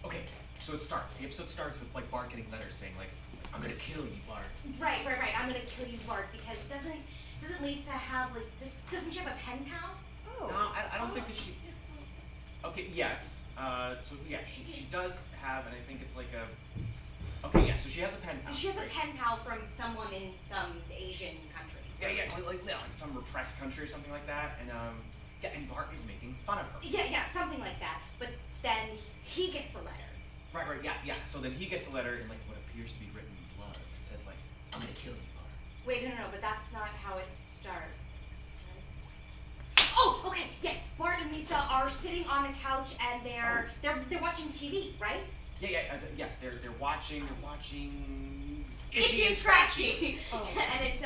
Okay, so it starts. The episode starts with like Bart getting letters saying like, "I'm gonna kill you, Bart." Right. I'm gonna kill you, Bart, because doesn't Lisa have like doesn't she have a pen pal? Oh. No, I don't think that she. Okay, yes. So yeah, she does have, and I think it's like a. Okay, yeah. So she has a pen pal. She has right? a pen pal from someone in some Asian country. Yeah, like some repressed country or something like that, and and Bart is making fun of her. Yeah, something like that. But then he gets a letter. Right, yeah. So then he gets a letter in like what appears to be written in blood. It says like, "I'm gonna kill you, Bart." Wait, no, but that's not how it starts. Oh, okay, yes. Bart and Lisa are sitting on the couch and they're watching TV, right? Yeah, yes. They're watching Itchy and Scratchy. Oh. And it's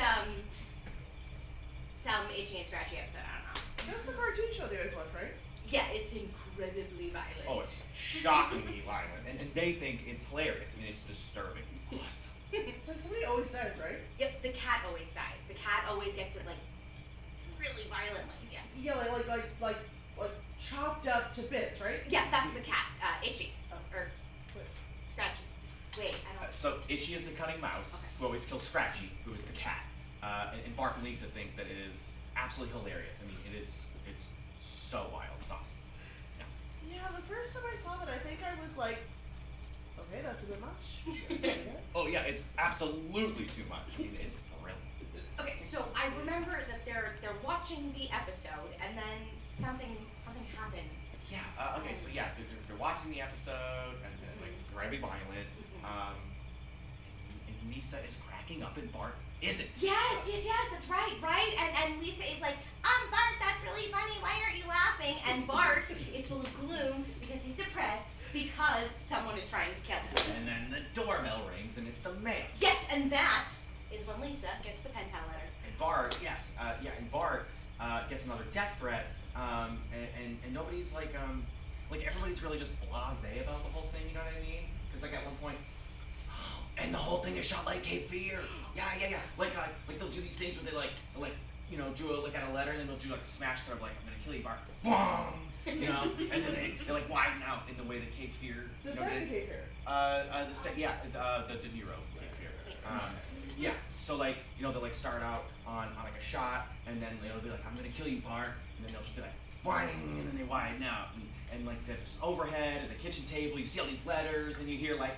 some Itchy and Scratchy episode. I don't know. That's the cartoon show they always watch, right? Yeah, it's incredibly violent. Oh, it's shockingly violent, and they think it's hilarious. I mean, it's disturbing. Yes. Like somebody always dies, right? Yep, the cat always dies. The cat always gets it like really violently. Yeah. Yeah, like chopped up to bits, right? Yeah, that's the cat. Itchy. Oh. Or Scratchy. Wait, I don't. So Itchy is the cunning mouse Okay. who always kills Scratchy, who is the cat. And Bart and Lisa think that it is absolutely hilarious. I mean, it's so wild. It's awesome. Yeah, the first time I saw that, I think I was like, okay, that's a bit much. Oh yeah, it's absolutely too much. I mean, it's brilliant. Okay, so I remember that they're watching the episode and then something happens. Yeah. Okay. So yeah, they're watching the episode and like it's very violent. And Lisa is cracking up and Bart isn't. Yes, that's right. And Lisa is like, Bart, that's really funny. Why aren't you laughing? And Bart is full of gloom because he's depressed because someone is trying to kill him. And then the doorbell rings and it's the mail. Yes, and that is when Lisa gets the pen pal letter. And Bart, and Bart gets another death threat. And nobody's like everybody's really just blasé about the whole thing. You know what I mean? Because like at one point. And the whole thing is shot like Cape Feare. Yeah. Like they'll do these things where they'll do a look at a letter and then they'll do like a smash cut of like, "I'm gonna kill you, Bart." Boom! You know, and then they like widen out in the way that Cape Feare. The second Cape Feare. The De Niro Cape Feare. Yeah. So like they'll like start out on like a shot and then they'll be like, "I'm gonna kill you, Bart," and then they'll just be like, "Whining," and then they widen out and like there's overhead at the kitchen table. You see all these letters and you hear like.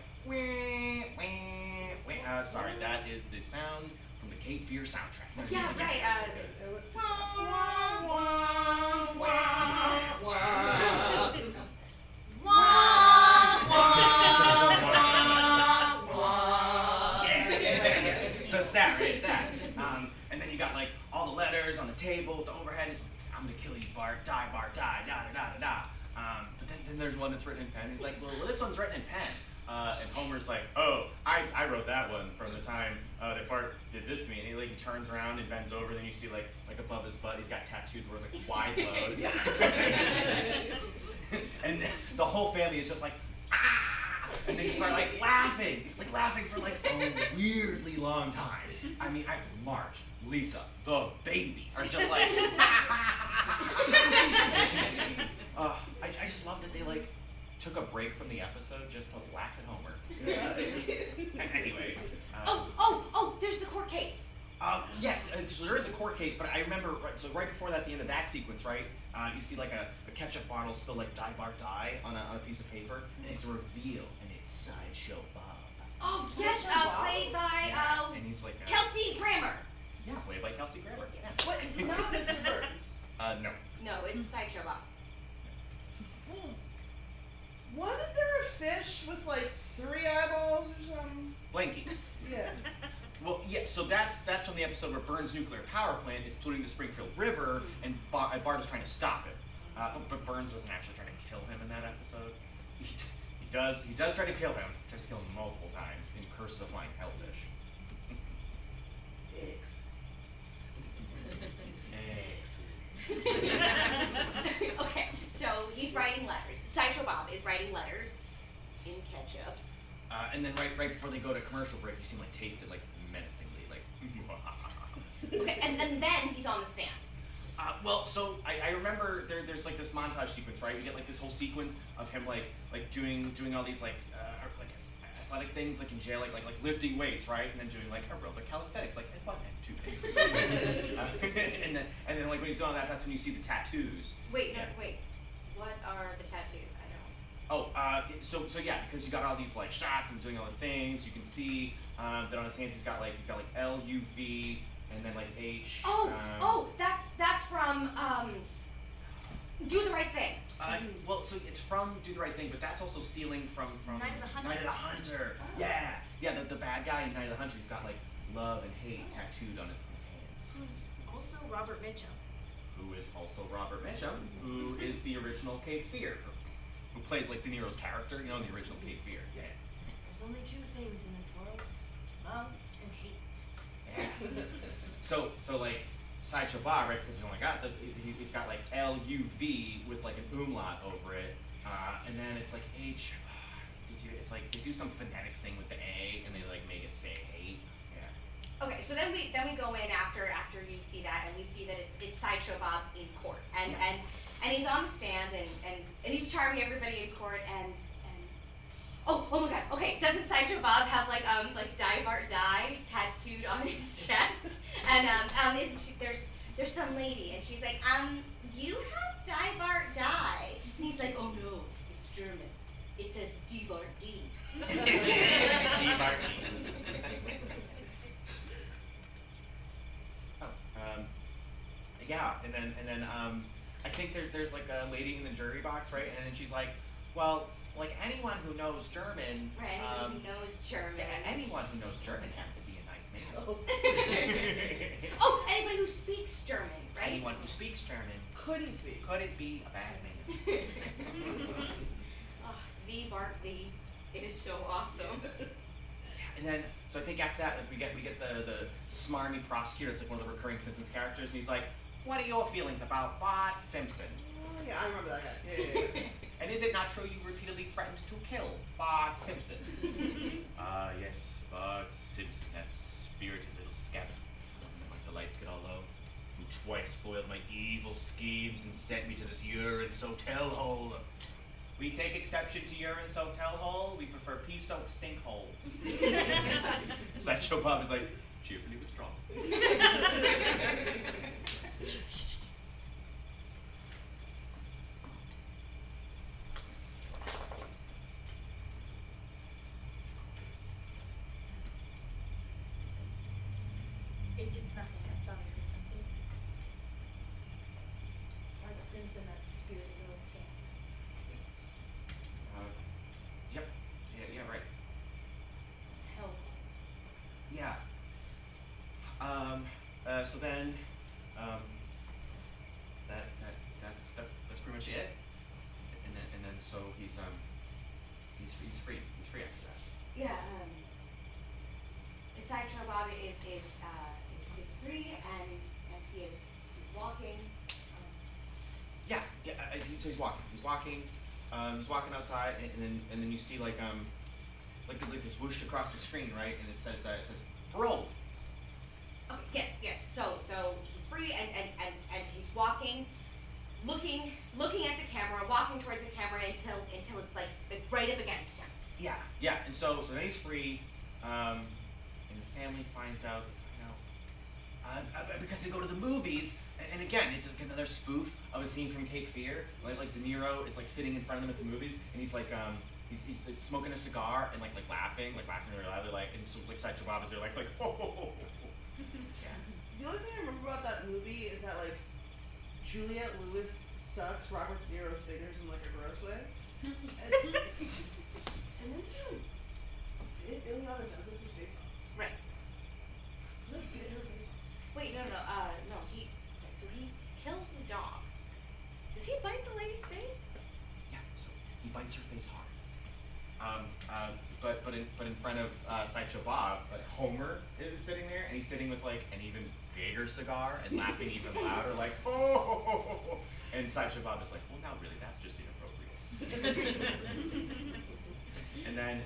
Sorry, that is the sound from the Cape Feare soundtrack. Yeah, right. So it's that, right? It's that. And then you got like all the letters on the table, the overhead. It's, "I'm gonna kill you, Bart. Die, Bart. Die. Da da da da." But then there's one that's written in pen. He's like, "Well, this one's written in pen." And Homer's like, "Oh, I wrote that one from the time that Bart did this to me." And he turns around and bends over, then you see like above his butt, he's got tattooed the word like "wide load." And then the whole family is just like, "Ah!" And they start like laughing for like a weirdly long time. I mean, Marge, Lisa, the baby are just like, I just love that they like took a break from the episode just to laugh at Homer. Anyway. Oh, there's the court case. Yes, so there is a court case, but I remember, right before that, at the end of that sequence, right, you see like a ketchup bottle spill like "Die, Bart, die" on a piece of paper, and it's a reveal, and it's Sideshow Bob. Oh, yes, played by, and he's like Kelsey Grammer. Yeah, played by Kelsey Grammer. Yeah. What? Not Mr. Burns. No. No, it's Sideshow Bob. Wasn't there a fish with like 3 eyeballs or something? Blanky. Yeah. Well, yeah, so that's from the episode where Burns' nuclear power plant is polluting the Springfield River, and Bart is trying to stop it. But Burns doesn't actually try to kill him in that episode. He does try to kill him. Tries to kill him multiple times in Curse of the Flying Hellfish. Eggs. Okay, so he's writing letters. Sideshow Bob is writing letters in ketchup. And then right before they go to commercial break, you see him like taste it like menacingly, like. Okay, and then he's on the stand. Well, so I remember there's like this montage sequence, right? You get like this whole sequence of him like doing all these like athletic things like in jail, like lifting weights, right? And then doing like aerobic calisthenics, like and 1 and 2 and then like when he's doing all that, that's when you see the tattoos. Wait, no, wait. What are the tattoos? I don't. Oh, so yeah, because you got all these like shots and doing all the things. You can see that on his hands he's got like L, U, V, and then like H. That's from Do the Right Thing. Well, so it's from Do the Right Thing, but that's also stealing from Night of the Hunter. Night of the Hunter. Oh. Yeah, the bad guy in Night of the Hunter, he's got like love and hate tattooed on his hands. Who's also Robert Mitchum. Who is also Robert Mitchum, who is the original Cape Feare, who plays like De Niro's character, you know, in the original Cape Feare. Yeah. There's only 2 things in this world: love and hate. Yeah. So like Sideshow Bob, right? Because he's only got he's got like L-U-V with like an umlaut over it, and then it's like H. It's like they do some phonetic thing with the A, and they like make it say hate. Yeah. Okay, so then we go in after you see that, and we see that it's Sideshow Bob in court, and he's on the stand, and he's charming everybody in court, and oh my God, okay, doesn't Sideshow Bob have like Die Bart Die tattooed on his chest? And isn't she, there's some lady, and she's like, you have Die Bart Die, and he's like, oh no, it's German. It says D Bart D. D Bart D. Yeah, and then I think there's like a lady in the jury box, right? And then she's like, well, like anyone who knows German. Right, anyone who knows German. Yeah, anyone who knows German has to be a nice man. Oh, anyone who speaks German, right? Anyone who speaks German Couldn't be. couldn't be a bad man. Oh, the Bart the. It is so awesome. And then, so I think after that, like, we get the smarmy prosecutor. It's like one of the recurring Simpsons characters, and he's like, "What are your feelings about Bart Simpson? Oh, yeah, I remember that guy. Yeah. And is it not true you repeatedly threatened to kill Bart Simpson?" Yes, Bart Simpson, that spirited little scamp. Like the lights get all low. Who twice foiled my evil schemes and sent me to this urine sotel hole. We take exception to urine sotel hole. We prefer pea-soaked stink hole. Sideshow Bob is like, cheerfully withdrawn. It's nothing. I thought I heard something. Bart Simpson, that spirited little scamp. Yep. Yeah, right. Hell. Yeah. So then, that's pretty much it. And then so he's free. He's free after that. Yeah. Sideshow Bob is free, and he is walking. Yeah. So he's walking. He's walking outside, and then you see like this whoosh across the screen, right? And it says parole. Okay, yes. So he's free, and he's walking, looking at the camera, walking towards the camera until it's like right up against him. Yeah. And so then he's free, and the family finds out. Because they go to the movies, and again, it's like another spoof of a scene from Cape Feare. Like De Niro is like sitting in front of them at the movies, and he's like he's like, smoking a cigar and like laughing really loudly, like, and so like Sideshow Bob is there like oh. Yeah. The only thing I remember about that movie is that like Juliette Lewis sucks Robert De Niro's fingers in like a gross way. And then he bit Ileana Douglas's face off. Right. Like bit her face off. Wait, no. So he kills the dog. Does he bite the lady's face? Yeah, so he bites her face hard. But in front of Sideshow Bob, Homer is sitting there, and he's sitting with like an even bigger cigar and laughing even louder, like oh. And Sideshow Bob is like, well, now really, that's just inappropriate. and then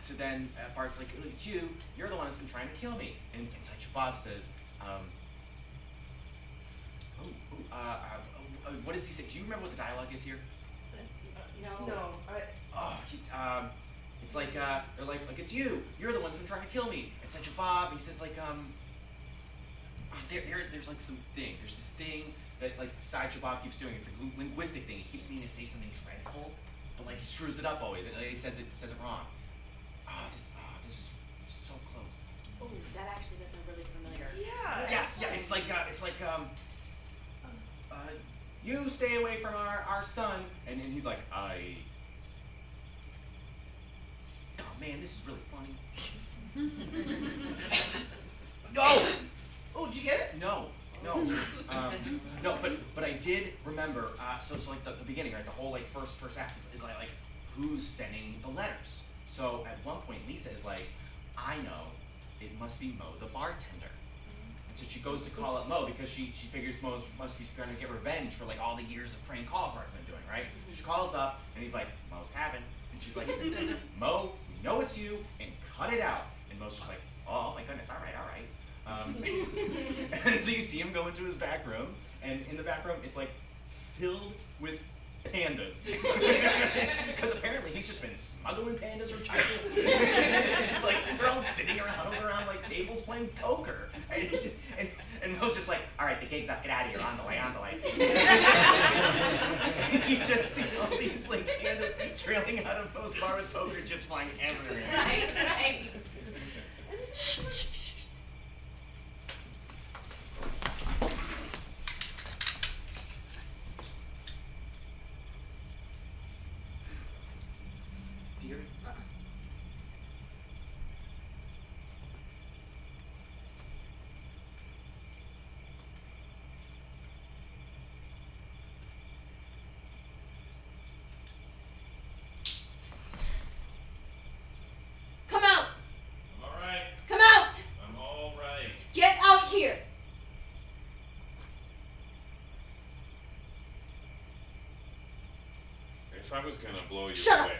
so then Bart's like, look, it's you. You're the one that's been trying to kill me. And Sideshow Bob says, What does he say? Do you remember what the dialogue is here? No. No, It's like, they're like, it's you. You're the one who's been trying to kill me. It's such a Bob. He says, like, there's like some thing. There's this thing that, like, Sideshow Bob keeps doing. It's a linguistic thing. He keeps meaning to say something dreadful, but, like, he screws it up always. He says it wrong. This is so close. Oh, that actually doesn't really familiar. Yeah, it's like, you stay away from our son. And he's like, oh man, this is really funny. No! Oh, did you get it? No. No, but I did remember, so it's like the beginning, right? The whole like first act is like who's sending the letters. So at one point Lisa is like, I know, it must be Mo the bartender. And so she goes to call up Mo because she figures Mo must be trying to get revenge for like all the years of prank calls Mark's been doing, right? She calls up and he's like, Mo's cabin. And she's like, Mo, we know it's you and cut it out. And Mo's just like, oh my goodness, all right. And so you see him go into his back room, and in the back room it's like filled with pandas. Because apparently he's just been smuggling pandas from China. It's like they're all sitting around like tables playing poker. And Mo's just like, all right, the gig's up, get out of here, on the way. And you just see all these like pandas trailing out of Mo's bar with poker chips flying everywhere. Right. Dear? Come out! I'm all right. Come out! I'm all right. Get out here! If I was gonna blow you Shut up. away,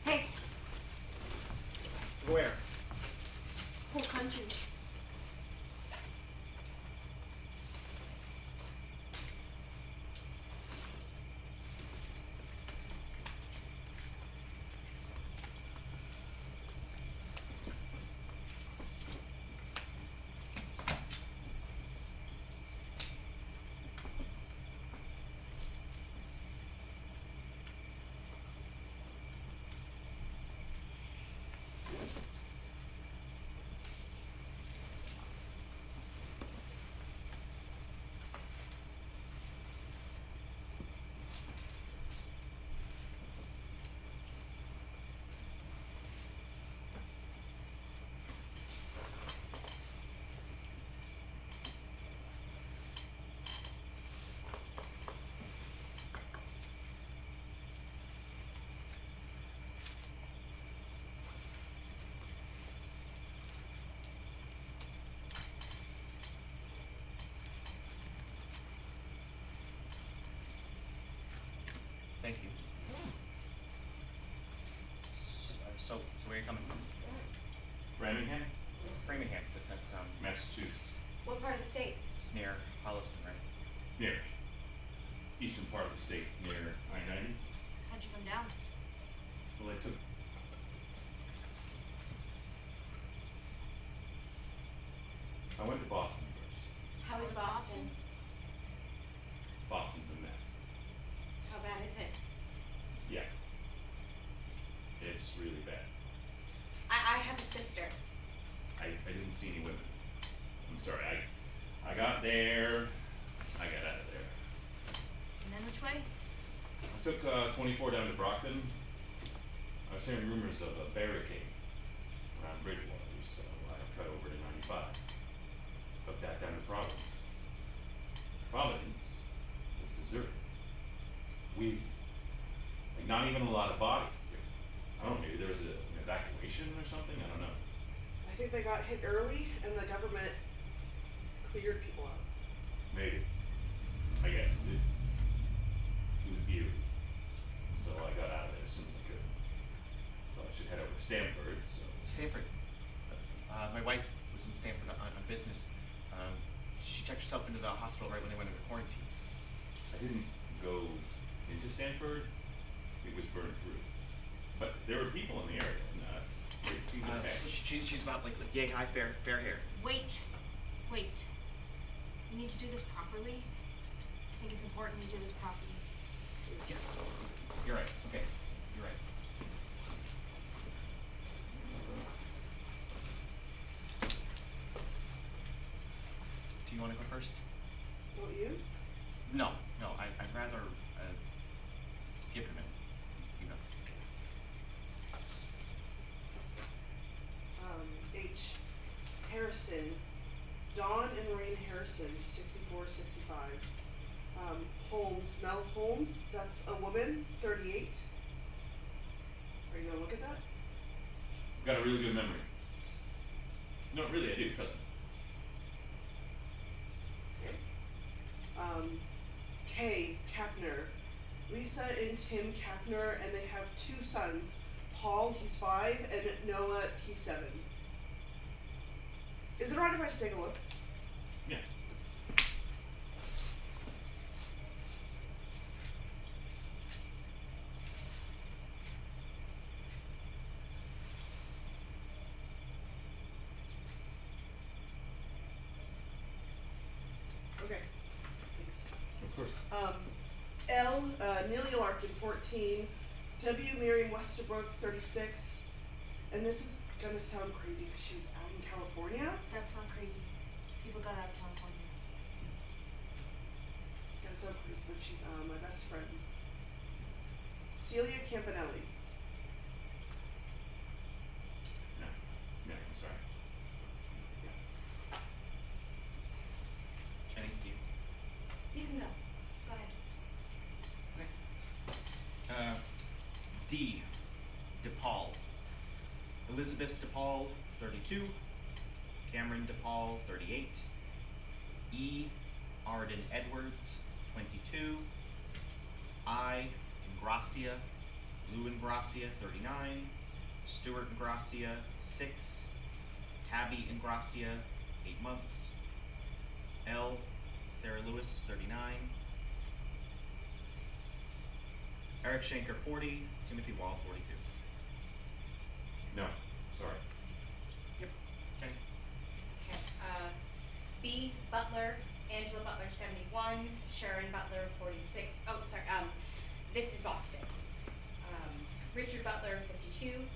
Hey, Where? whole country. Thank you. So where are you coming from? Framingham, Framingham. That's Massachusetts. What part of the state? near Holliston, right? Near. Eastern part of the state, near I-90. How'd you come down? Well, I went to Boston first. How is Boston? Boston's a mess. How bad is it? Yeah. It's really bad. I have a sister. I didn't see any women. I'm sorry, I got there, I got out of there. And then which way? I took 24 down to Brockton. I was hearing rumors of a barricade around Bridgewater, so I cut over to 95. But back down to Providence. Providence was deserted. We, like, not even a lot of bodies. Like, I don't know, maybe there was an evacuation or something, I don't know. I think they got hit early and the government cleared people out. Maybe. I guess. It was eerie. So I got out of there as soon as I could. Thought I should head over to Stanford, so. Stanford. My wife was in Stanford on business. She checked herself into the hospital right when they went into quarantine. I didn't go into Stanford. It was burned through. But there were people in the area, and they seemed okay. She's about like yay high, fair hair. Wait. You need to do this properly. I think it's important you do this properly. Yeah. You're right. Okay. You're right. Do you want to go first? Don't you? No. I'd rather give it a minute. You go. H. Harrison. Dawn and Maureen Harrison, 64, 65. Holmes, Mel Holmes, that's a woman, 38. Are you gonna look at that? I've got a really good memory. No, really, I do, trust me. Kay Kapner, Lisa and Tim Kapner, and they have 2 sons. Paul, he's 5, and Noah, he's 7. Is it alright if I just take a look? Yeah. Okay. Thanks. Of course. L. Nelia Larkin, 14. W. Miriam Westerbrook, 36. And this is gonna sound crazy because she was out in California. That's not crazy. People got out of California. It's gonna sound crazy, but she's my best friend. Celia Campanelli. No, I'm sorry. Jenny, do you? You can go. Go ahead. D. DePaul. Elizabeth DePaul, 32. Cameron DePaul, 38. E. Arden Edwards, 22. I. Ingracia, Lou Ingracia, 39. Stuart Ingracia, 6. Tabby Ingracia, 8 months. L. Sarah Lewis, 39. Eric Shanker, 40. Timothy Wall, 42. No, sorry. Yep. Okay. Okay. B. Butler, Angela Butler, 71. Sharon Butler, 46. Oh, sorry. This is Boston. Richard Butler, 52.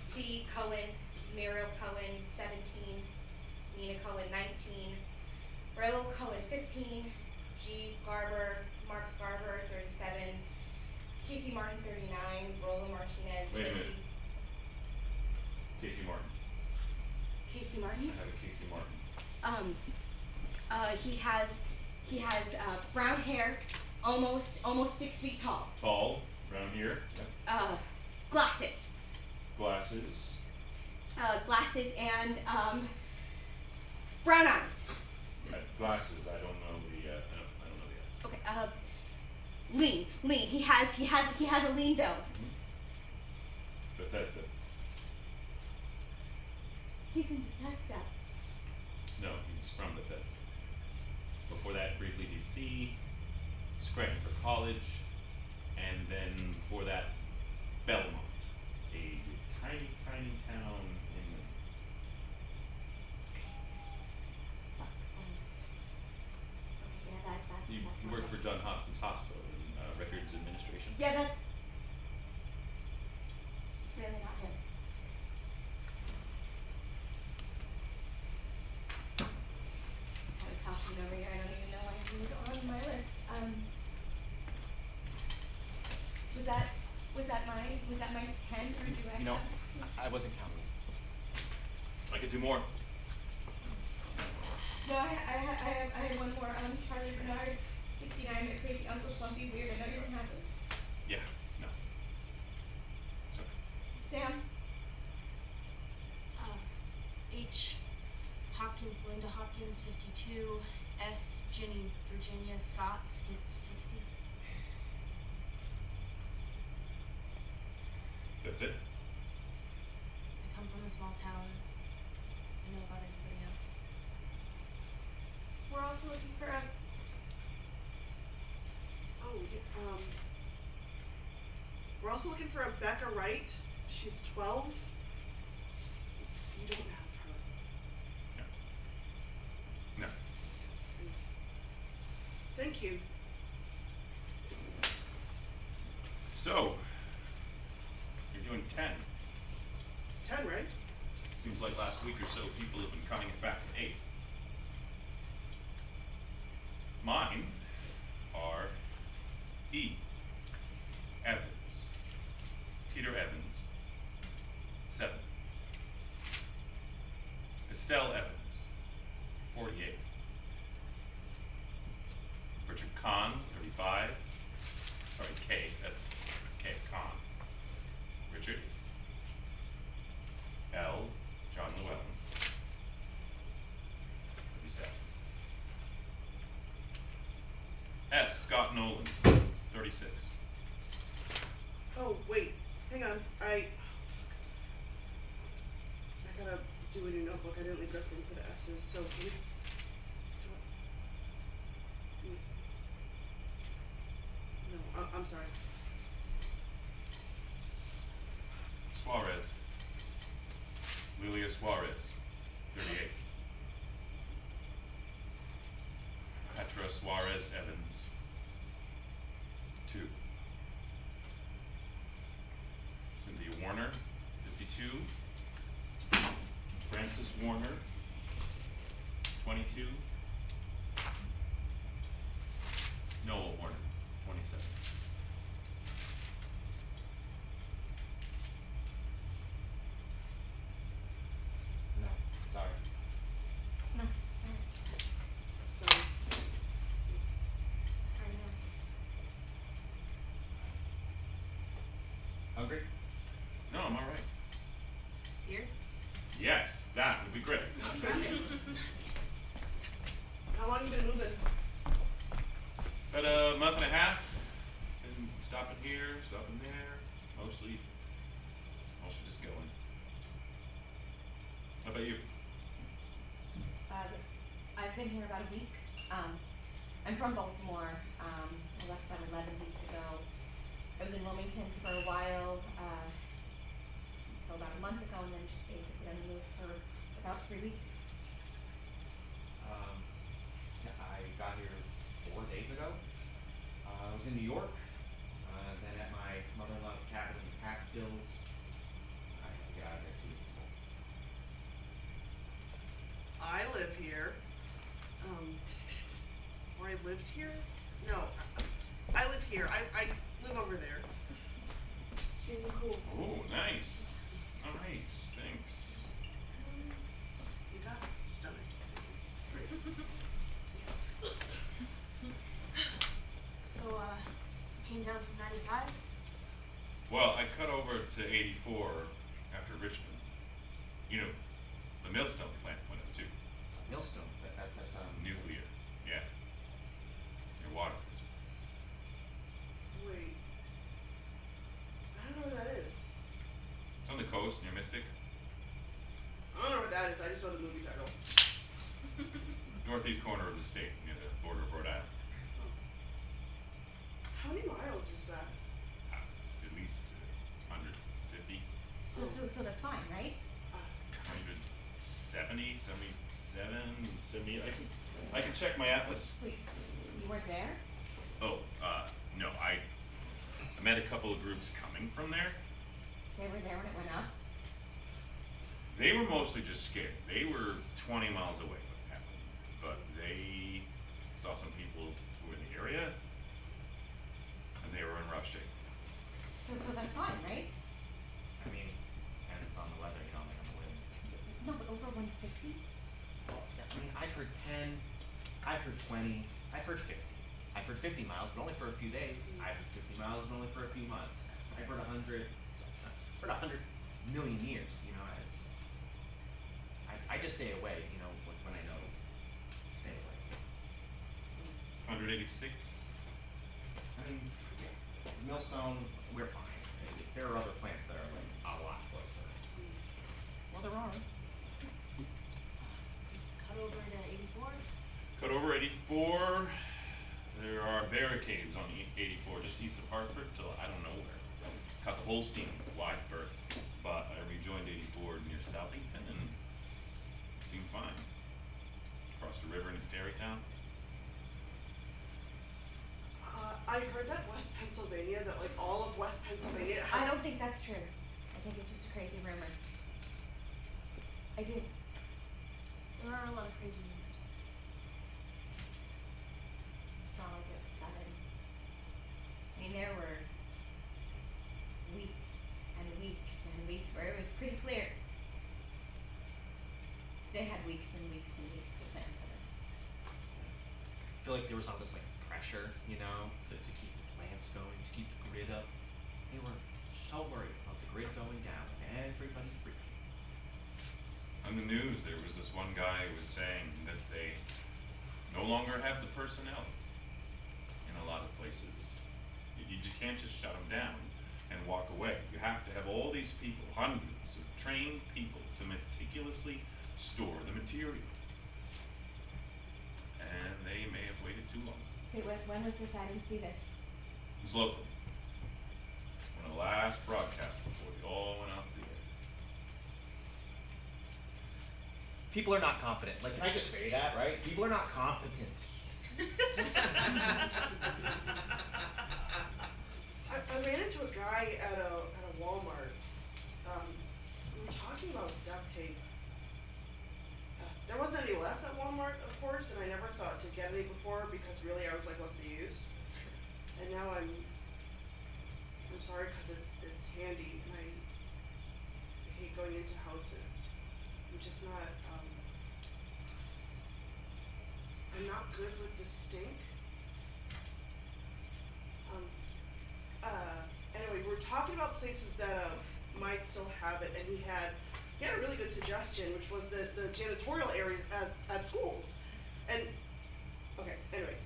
C. Cohen, Muriel Cohen, 17. Nina Cohen, 19. Ro Cohen, 15. G. Garber, Mark Garber, 37. Casey Martin, 39. Roland Martinez, 50. Wait a minute. Casey Martin. Casey Martin? I have a Casey Martin. He has brown hair, almost 6 feet tall. Tall, brown hair, yep. Glasses. Glasses. Glasses and brown eyes. Glasses, I don't know the, I don't know the Okay. Lean. He has a lean build. Bethesda. He's in Bethesda. No, he's from Bethesda. Before that, briefly DC, Scranton for college, and then before that, Belmont, a tiny town in the... Okay, You that's worked for Johns Hopkins Hospital in records administration? Yeah, that's it's really not him. Kind of talking over here. I don't even know why he was on my list. Was that my 10 or do I? You know, I wasn't counting. I could do more. No, I have one more. Charlie Bernard, 69, my crazy uncle, Schlumpy, weird. I know you don't have it. Yeah, no. It's okay. Sam? H. Hopkins, Linda Hopkins, 52. S. Ginny, Virginia Scott, 60. That's it? I come from a small town. I know about everybody else. We're also looking for a. Oh, yeah, we're also looking for a Becca Wright. She's 12. You don't have her. No. Thank you. So, you're doing 10. It's 10, right? Seems like last week or so people have been cutting it back to 8. Mine are E. Evans. Peter Evans, 7. Estelle Evans, 48. Richard Kahn, 35. Sorry, K, that's K, Kahn. Richard. L, John Llewellyn, 37. S, Scott Nolan, 36. Oh, wait. Hang on. I gotta do a new notebook. I didn't leave enough room for the S's, so can you... No, I'm sorry. Suarez. Lilia Suarez, 38. Petra Suarez Evans, 2. Cynthia Warner, 52. Francis Warner, 22. Noah Warner, 27. No, sorry. No, sorry. Sorry. Sorry, no. Hungry? No, I'm all right. Beer? Yes, that would be great. How long you been moving? About a month and a half. Been stopping here, stopping there. Mostly just going. How about you? I've been here about a week. I'm from Baltimore. I left about 11 weeks ago. I was in Wilmington for a while, until about a month ago, and then just basically I moved for about 3 weeks. Yeah, I got here 4 days ago. I was in New York, then at my mother-in-law's cabin in the Catskills. I had to get out of there 2 weeks ago. I live here. Or I lived here? No, I live here. I live over there. Extremely cool. Oh, nice. Nice, thanks. You got stomach. So, came down from 95? Well, I cut over to 84 after Richmond. You know, the Millstone plant went up too. Millstone, that's Nuclear, yeah. Near Waterford. Wait. I don't know where that is. It's on the coast near Mystic. I don't know where that is. I just know the movie title. Northeast corner of the state, near the border of Rhode Island. How many miles is that? At least 150, So that's fine, right? 170, 77, 70. I can check my atlas. Wait, you weren't there? Oh, no, I met a couple of groups coming from there. They were there when it went up? They were mostly just scared. They were 20 miles away when it happened, but they saw some people who were in the area, and they were in rough shape. So that's fine, right? I mean, depends on the weather, like on the wind. No, but over 150? Well, yeah, I mean, I've heard 10, heard 20. I've heard 50. I've heard 50 miles, but only for a few days. I've heard 50 miles, but only for a few months. I've heard 100. I've heard 100 million years. You know, I just stay away. You know, when I know, stay away. 186. I mean, yeah, millstone, we're fine. There are other plants that are like a lot closer. Well, there are. Cut over to 84. Cut over 84. There are barricades on 84 just east of Hartford till I don't know where. Cut the Holstein wide berth, but I rejoined 84 near Southington and it seemed fine. Crossed the river into Tarrytown. I heard that West Pennsylvania, that like all of West Pennsylvania. I don't think that's true. I think it's just a crazy rumor. I do. There are a lot of crazy rumors. It's not like it was 7. I mean, there were weeks and weeks and weeks where it was pretty clear. They had weeks and weeks and weeks to plan for this. I feel like there was all this like pressure, you know, to keep the plants going, to keep the grid up. They were so worried about the grid going down and everybody freaking. On the news, there was this one guy who was saying that they no longer have the personnel in a lot of places. You just can't just shut them down and walk away. You have to have all these people, hundreds of trained people, to meticulously store the material. And they may have waited too long. Wait, when was this? I didn't see this. It was local. One of the last broadcasts before they all went off the air. People are not competent. Like, can I just say that, right? People are not competent. I ran into a guy at a Walmart. We were talking about duct tape. There wasn't any left at Walmart, of course, and I never thought to get any before because really I was like, what's the use? And now I'm sorry because it's handy. And I hate going into houses. I'm just not. I'm not good with the stink. Anyway, we're talking about places that might still have it, and he had a really good suggestion, which was the janitorial areas at schools. And okay, anyway,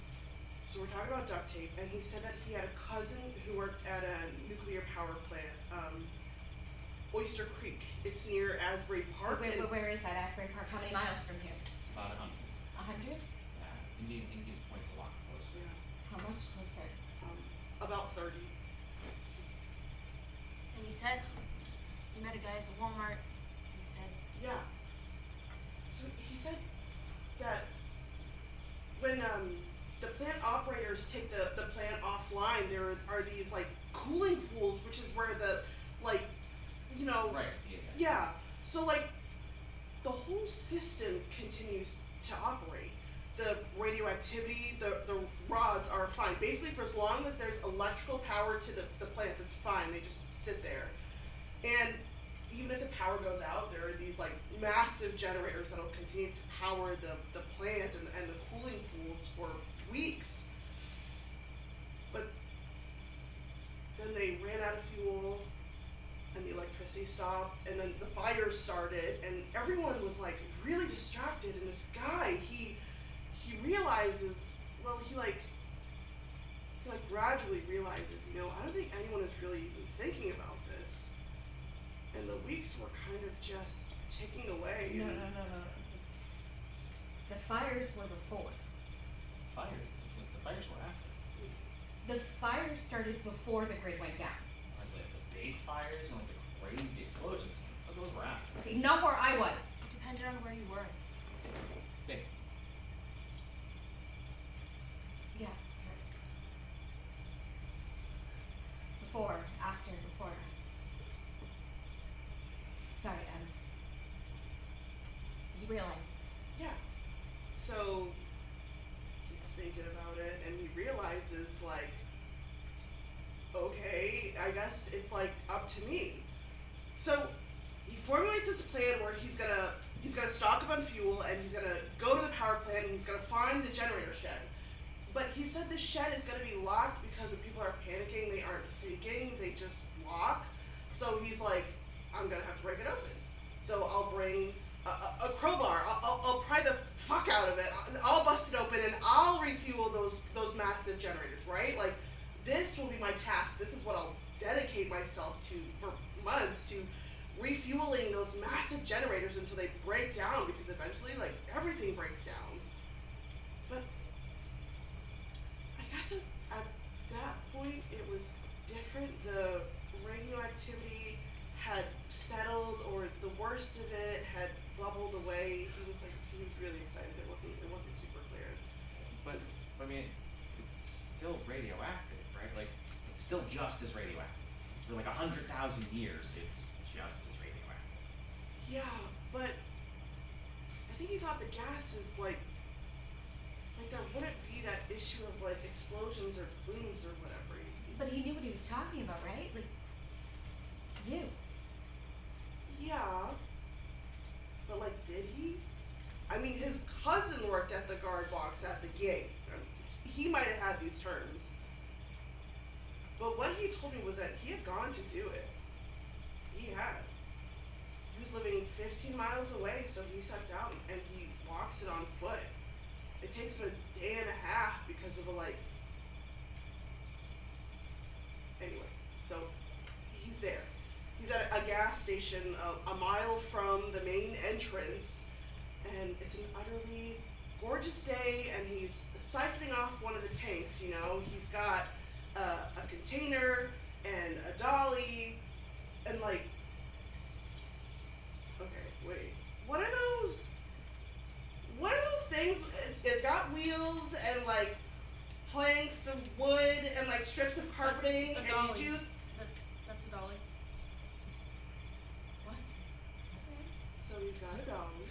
so we're talking about duct tape, and he said that he had a cousin who worked at a nuclear power plant, Oyster Creek. It's near Asbury Park. Wait, where is that, Asbury Park? How many miles from here? About 100. 100? Yeah, Indian Point's a lot closer. Yeah, How much closer? about 30. And he said he met a guy at the Walmart. And he said, Yeah. So he said that when the plant operators take the plant offline, there are these like cooling pools, which is where the like, you know. Right. Yeah. So like the whole system continues to operate. The radioactivity, the rods are fine. Basically, for as long as there's electrical power to the plants, it's fine. They just sit there. And even if the power goes out, there are these like massive generators that'll continue to power the plant and the cooling pools for weeks. But then they ran out of fuel and the electricity stopped and then the fires started and everyone was like really distracted, and this guy, he realizes, well, he gradually realizes, you know, I don't think anyone is really even thinking about this. And the weeks were kind of just ticking away. No. The fires were before. Fires. The fires were after. The fires started before the grid went down. Like the big fires and like the crazy explosions. Those were after. Okay, not where I was. it depended on where you were. Big. Yeah. Before, after, before. Sorry, you realize this. Yeah. So he's thinking about it and he realizes like, okay, I guess it's like up to me. So he formulates this plan where he's gonna stock up on fuel and he's gonna go to the power plant and he's gonna find the generators, he said the shed is gonna be locked because when people are panicking, they aren't thinking, they just lock. So he's like, I'm gonna have to break it open. So I'll bring a crowbar. I'll pry the fuck out of it. I'll bust it open and I'll refuel those massive generators, right? Like, this will be my task. This is what I'll dedicate myself to for months, to refueling those massive generators until they break down, because eventually, like, everything breaks down. But I guess at that point it was different. The radioactivity had settled, or the worst of it had bubbled away. He was really excited. It wasn't super clear. But I mean, it's still radioactive, right? Like, it's still just as radioactive. For like 100,000 years, it's just as radioactive. Yeah, but I think he thought the gases, like there wouldn't be that issue of like explosions or booms or whatever. But he knew what he was talking about, right? Like, he knew. Yeah, but like, did he? I mean, his cousin worked at the guard box at the gate. He might have had these terms. But what he told me was that he had gone to do it. He had. He was living 15 miles away, so he sets out and he walks it on foot. It takes him a day and a half because of anyway, so he's there. He's at a gas station a mile from the main entrance, and it's an utterly gorgeous day, and he's siphoning off one of the tanks, you know. He's got a container and a dolly, and like, okay, wait, what are those things? It's got wheels and like planks of wood and like strips of carpeting, and dolly. you do. That's a dolly. What? So he's got a dolly,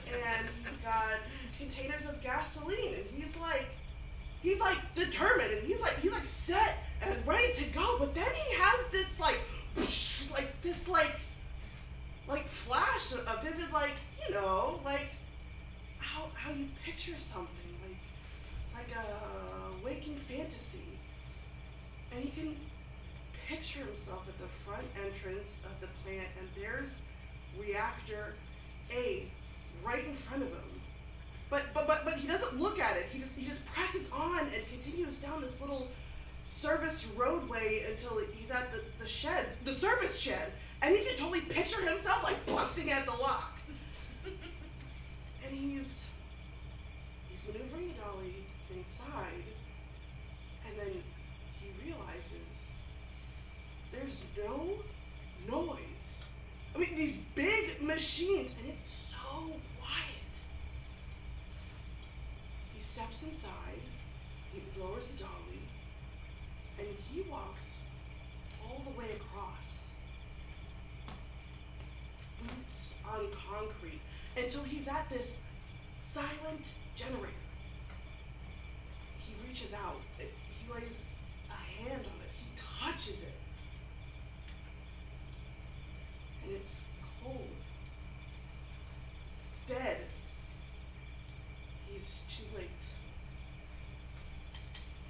and he's got containers of gasoline, and he's like determined, and he's like set and ready to go. But then he has this like flash, a vivid, like, you know, like how you picture something, like a waking fantasy, and he can picture himself at the front entrance of the plant, and there's reactor A right in front of him. But he doesn't look at it. He just presses on and continues down this little service roadway until he's at the shed, the service shed, and he can totally picture himself like busting at the lock. And he's maneuvering the dolly inside, and then he realizes there's no noise. I mean, these big machines, and it's so quiet. He steps inside, he lowers the dolly, and he walks all the way across, boots on concrete, until he's at this silent generator. He reaches out, he lays a hand on it, he touches it, and it's cold, dead. He's too late.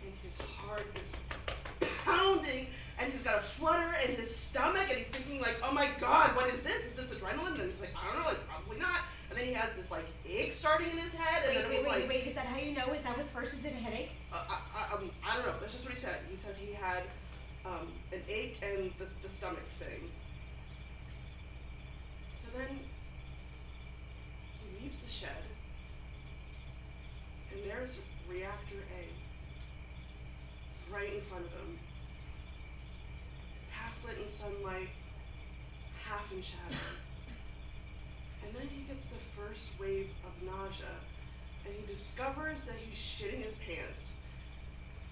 And his heart is pounding, and he's got a flutter in his stomach, and he's thinking like, oh my god, what is this? Is this adrenaline? And he's like, I don't know, like, probably not. And then he has this like ache starting in his head, and then it was like, Wait, is that how you know? Is that what's first? Is it a headache? I don't know, that's just what he said. He said he had an ache and the stomach thing. So then he leaves the shed, and there's reactor A right in front of him, half lit in sunlight, half in shadow. And then he gets the first wave of nausea, and he discovers that he's shitting his pants.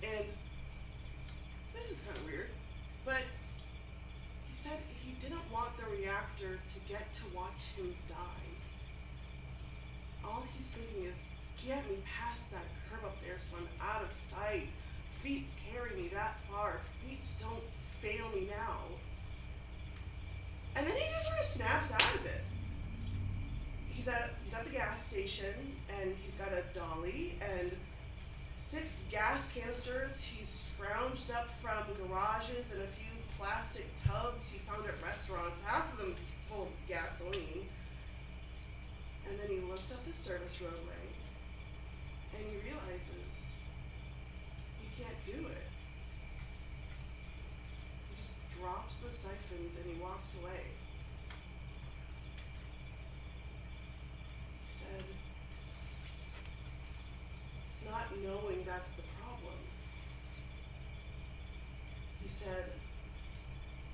And this is kind of weird, but he said he didn't want the reactor to get to watch him die. All he's thinking is, get me past that curb up there so I'm out of sight. Feet's carry me that far. Feet don't fail me now. And then he just sort of snaps out of it. He's at the gas station, and he's got a dolly, and 6 gas canisters he scrounged up from garages and a few plastic tubs he found at restaurants, half of them full of gasoline. And then he looks up the service roadway and he realizes he can't do it. He just drops the siphons and he walks away. He said, it's not knowing that's the problem. He said,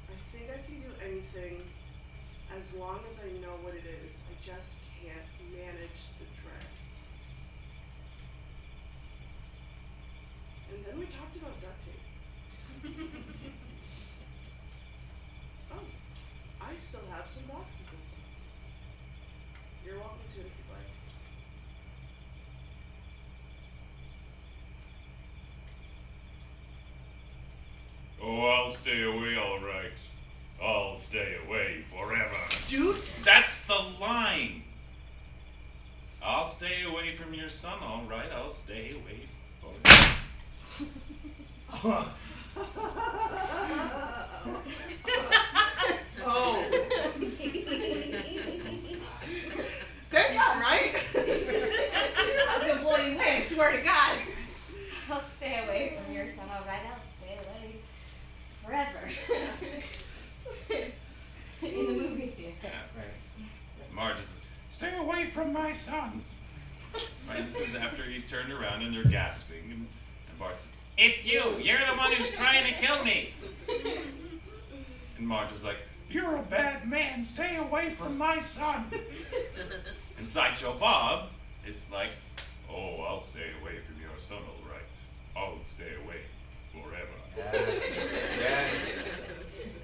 I think I can do anything as long as I know what it is. I just can't manage the dread. And then we talked about duct tape. Oh, I still have some boxes and stuff. You're welcome to it if you'd like. Oh, I'll stay away, all right. I'll stay away forever. Dude! That's the line. I'll stay away from your son, all right. I'll stay away forever. Oh. Thank God, right? I was gonna blow you away, I swear to God. I'll stay away from your son, alright? I'll stay away forever. In the movie theater. Marge is, stay away from my son. Right, this is after he's turned around and they're gasping, and Bart says, it's you! You're the one who's trying to kill me! And Marge is like, you're a bad man, stay away from my son! And Sideshow Bob is like, oh, I'll stay away from your son, all right. I'll stay away forever. Yes.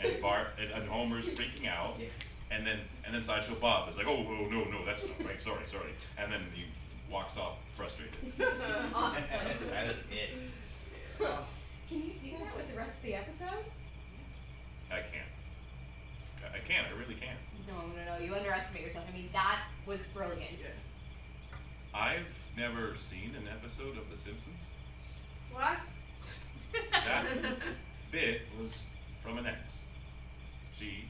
And Bart and Homer's freaking out. Yes. And then Sideshow Bob is like, oh no, that's not right, sorry. And then he walks off frustrated. Awesome. That is it. Can you do that with the rest of the episode? I really can't. No, you underestimate yourself. I mean, that was brilliant. Yeah. I've never seen an episode of The Simpsons. What? That bit was from an ex. She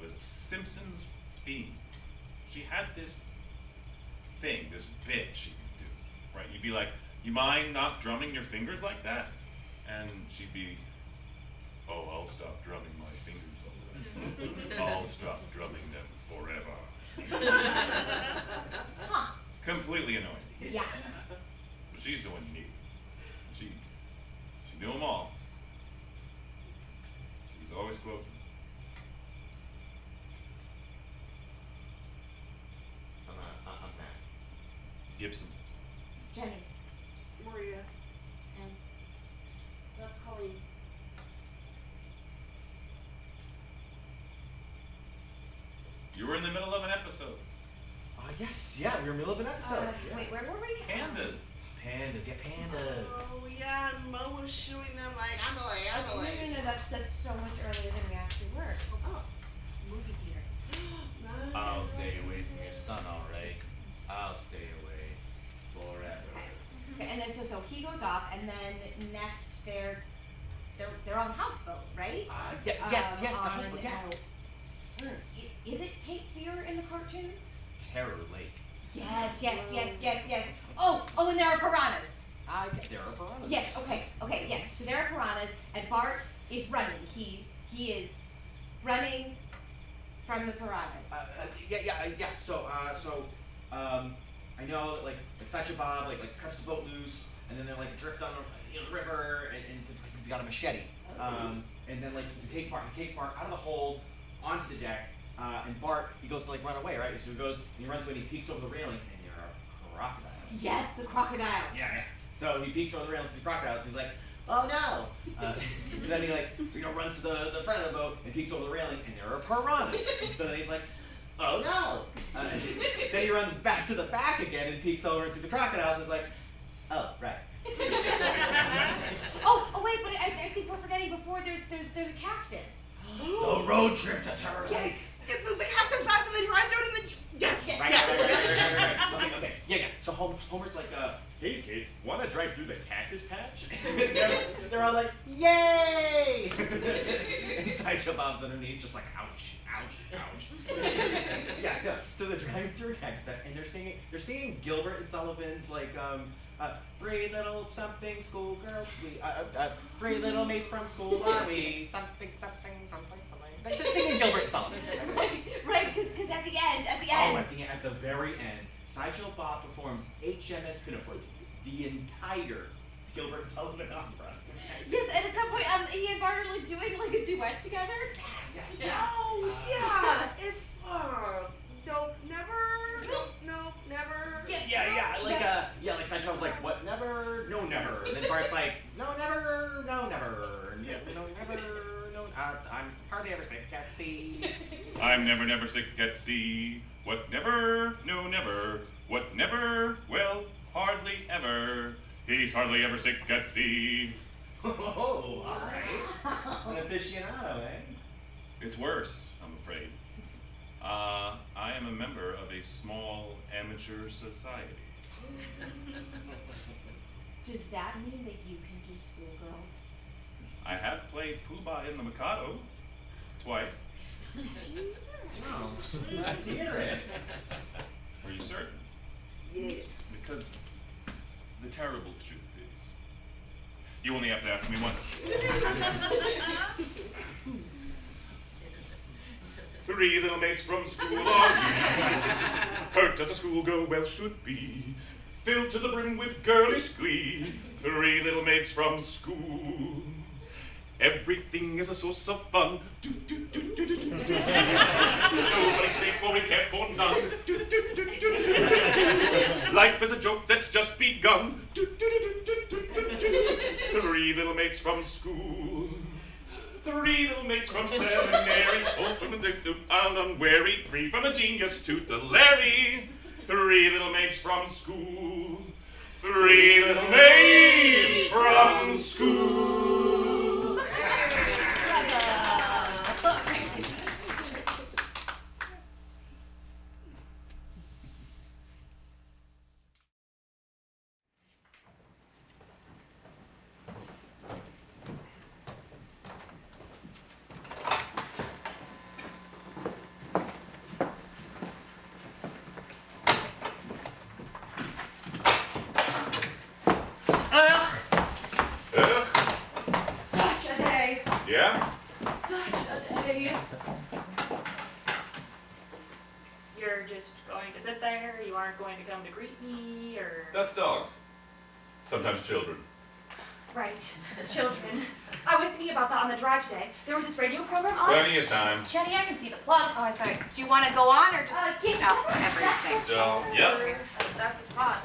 was a Simpsons fiend. She had this thing, this bit she could do, right? You'd be like, you mind not drumming your fingers like that? And she'd be, oh, I'll stop drumming my fingers all right. I'll stop drumming them forever. Huh. Completely annoying. Yeah. But she's the one you need. She knew them all. She's always quoting. I'm Matt. Gibson. Jenny. Maria. Sam. That's Colleen. You were in the middle of an episode. Yes, yeah, we were in the middle of an episode. Yeah. Wait, where were we? Pandas. Pandas, yeah, pandas. Oh yeah, and Mo was shooing them like I'm delayed. No, that's so much earlier than we actually were. Oh. Movie theater. Nice. I'll stay away from your son, all right. I'll stay away forever. Okay, and then so he goes off, and then next they're on the houseboat, right? Yes, the on, houseboat, yeah. Is it Cape Feare in the cartoon? Terror Lake. Yes. Oh, and there are piranhas. There are piranhas. Yes, okay, yes. So there are piranhas, and Bart is running. He is running from the piranhas. Yeah. So, I know, like Sideshow Bob, cuts the boat loose, and then they drift on the river, and because he's got a machete. Oh. And then he takes Bart out of the hold onto the deck, and Bart he goes to run away, right? So he runs away, and he peeks over the railing, and there are crocodiles. Yes, the crocodile. Yeah. So he peeks over the railing and sees crocodiles. He's like, oh no! Then he runs to the front of the boat and peeks over the railing, and there are piranhas. So then he's like, oh no! Then he runs back to the back again and peeks over and sees the crocodiles, and is like, oh right. Oh wait, but I think we're forgetting before there's a cactus. The road trip to Terror Lake. The cactus passed and they drive through it and then yes. Right. Okay. Yeah. So Homer's like, Hey kids, wanna drive through the cactus patch? They're all like, yay! And Sideshow Bob's underneath, just like, ouch, ouch, ouch. Yeah, no. So they're driving through a cactus patch, and they're singing Gilbert and Sullivan's like, three little something schoolgirls, we, three little mates from school, are we? Something, something, something, something. They're singing Gilbert and Sullivan. Right, because at the end, Oh, at the very end, Sideshow Bob performs HMS Pinafore, the entire Gilbert and Sullivan opera. yes, and at some point, he and Bart are like doing like a duet together. Yeah. Oh yeah, it's nope, never, nope, never. Yeah, like Sideshow's like, what, never, no, never. And then Bart's like, no, never, no, never, no, never, no, I'm hardly ever sick at sea. I'm never sick at sea. What never, no never. What never, well, hardly ever. He's hardly ever sick at sea. Oh, alright. An aficionado, eh? It's worse, I'm afraid. I am a member of a small amateur society. Does that mean that you can do schoolgirls? I have played Pooh-Bah in the Mikado twice. Oh, let's hear it. Are you certain? Yes. Because the terrible truth is, you only have to ask me once. Three little mates from school are we, hurt as a schoolgirl well should be, filled to the brim with girlish glee. Three little mates from school. Everything is a source of fun. Nobody's safe or we care for none. Life is a joke that's just begun. Three little mates from school. Three little mates from seminary. All from addictive and unwary. Three from a genius to Larry. Three little mates from school. Three little mates from school. Such a day. Yeah? Such a day. You're just going to sit there? You aren't going to come to greet me, or... That's dogs. Sometimes children. Right. Children. I was thinking about that on the drive today. There was this radio program on... Plenty of time. Jenny, I can see the plug. Oh, I thought... Do you want to go on or just yeah, everything? So, yep. That's the spot.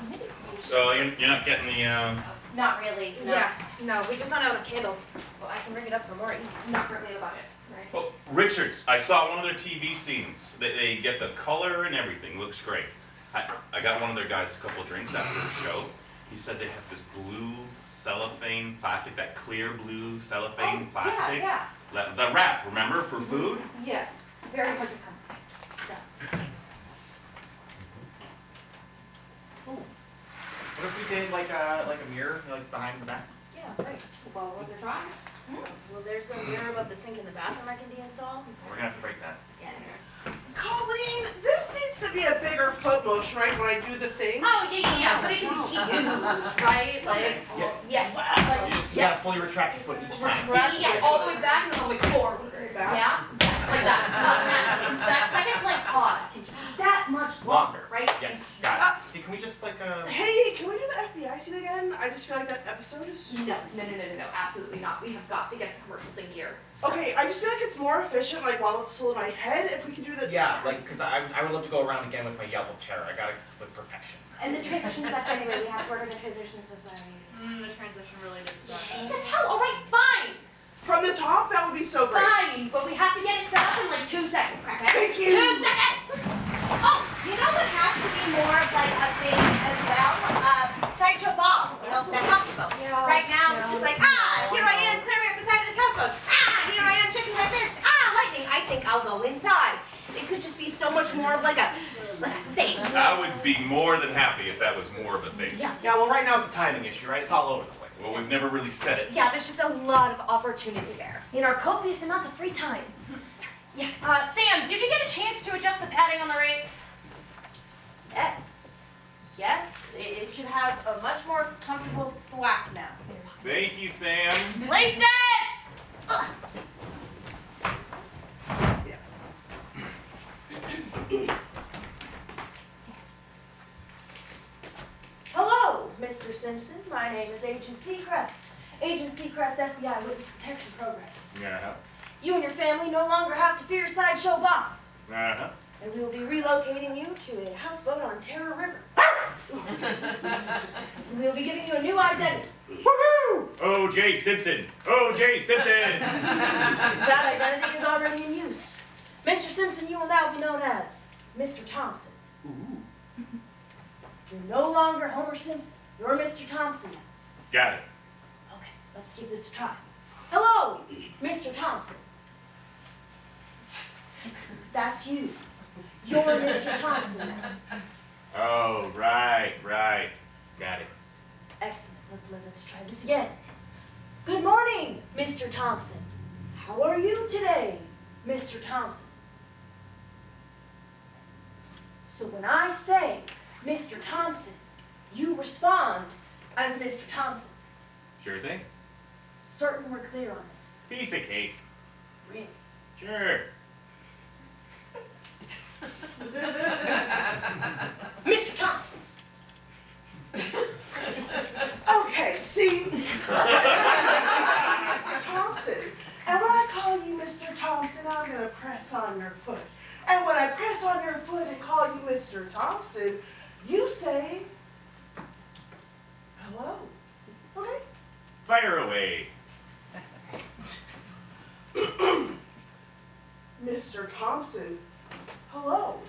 So you're not getting the, Not really. No. Yeah, no, we just run out of candles. Well, I can bring it up for Maurice. Not really about it, right? Oh, Richards, I saw one of their TV scenes. They get the color and everything. Looks great. I got one of their guys a couple of drinks after the show. He said they have this blue cellophane plastic, that clear blue cellophane plastic. Yeah. The wrap, remember, for food? Yeah, very hard to come. So. What if we did like a mirror, like behind the back? Yeah, right. Well, what they're trying. Well, there's a mirror above the sink in the bathroom I can de-install. We're gonna have to break that. Yeah. Colleen, this needs to be a bigger foot motion, right? When I do the thing. Oh, yeah, but it can be huge, right? Like, Yeah. like, You just gotta fully retract your foot each time. yeah, all the way back and then all the way forward. Yeah, like that. That second like pause can just be that much longer, right? Yes, got it. Hey, can we just like Hey, can we do the FBI scene again? I just feel like that episode is. No, absolutely not. We have got to get the commercials in gear. So. Okay, I just feel like it's more efficient, like while it's still in my head, if we can do the. Yeah, like, cause I would love to go around again with my Yelp of terror. I gotta with perfection. And the transition stuff anyway, we have to work on the transition, so sorry. The transition related stuff. Jesus, hell, alright, fine! From the top, that would be so great. Fine, but we have to get it set up in like 2 seconds, okay? Thank you. 2 seconds! Oh, you know what has to be more of like a thing as well? Sideshow Bob, you know, the houseboat. Yeah. Right now, it's just like, here I am clearing up the side of this houseboat. Here I am shaking my fist. Lightning. I think I'll go go inside. It could just be so much more of like a thing. I would be more than happy if that was more of a thing. Yeah. Yeah, well, right now it's a timing issue, right? It's all over the place. Well, we've never really said it. Yeah, there's just a lot of opportunity there. In our copious amounts of free time. Yeah. Sam, did you get a chance to adjust the padding on the rakes? Yes. Yes, it should have a much more comfortable thwack now. Thank you, Sam. Places! Hello, Mr. Simpson. My name is Agent Seacrest. Agent Seacrest, FBI Witness Protection Program. Uh-huh. You and your family no longer have to fear sideshow Bob. Uh-huh. And we will be relocating you to a houseboat on Terror River. And we will be giving you a new identity. Woohoo! O.J. Simpson! O.J. Simpson! That identity is already in use. Mr. Simpson, you will now be known as Mr. Thompson. You're no longer Homer Simpson. You're Mr. Thompson now. Got it. Okay, let's give this a try. Hello, Mr. Thompson. That's you. You're Mr. Thompson now. Oh, right. Got it. Excellent. Let's try this again. Good morning, Mr. Thompson. How are you today, Mr. Thompson? So when I say Mr. Thompson, you respond as Mr. Thompson. Sure thing. Certain we're clear on this. Piece of cake. Really? Sure. Mr. Thompson. Okay, see? Mr. Thompson. And when I call you Mr. Thompson, I'm going to press on your foot. And when I press on your foot and call you Mr. Thompson, you say, hello. Okay? Fire away. Mr. Thompson, hello.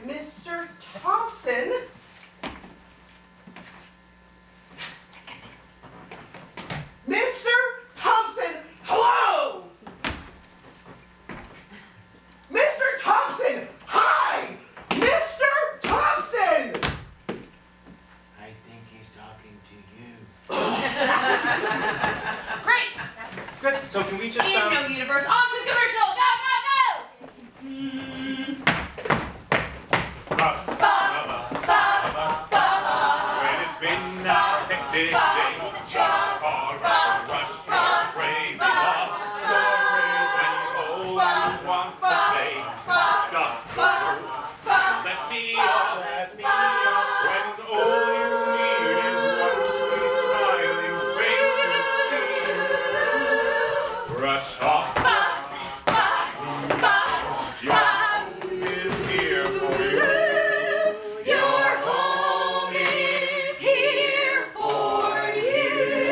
Mr. Thompson. Mr. Thompson, hello. Mr. Thompson, hi. Mr. Thompson. I think he's talking to you. Great! Good. So can we just In no universe, on to commercial! Go, go, go! When it's been a hectic day, car rush, crazy lost, and you want to stay. Stop, let me off, when all you need is one sweet smiling face to see. Brush off, your home is here for you. Your home is here for you.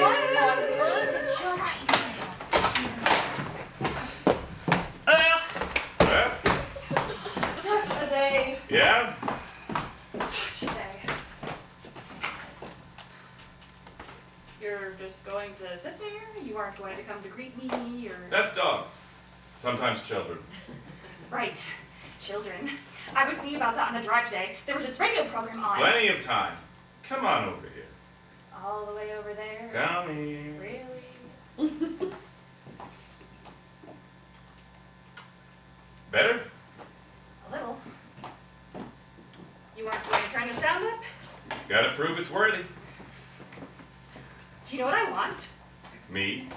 Jesus Christ. Such a day. Yeah? Such a day. You're just going to sit there? You aren't going to come to greet me, or... That's dogs. Sometimes children. Right. Children. I was thinking about that on the drive today. There was this radio program on... Plenty of time. Come on over here. All the way over there? Come here. Really? Better? A little. You aren't going to turn the sound up? Gotta prove it's worthy. Do you know what I want? Me?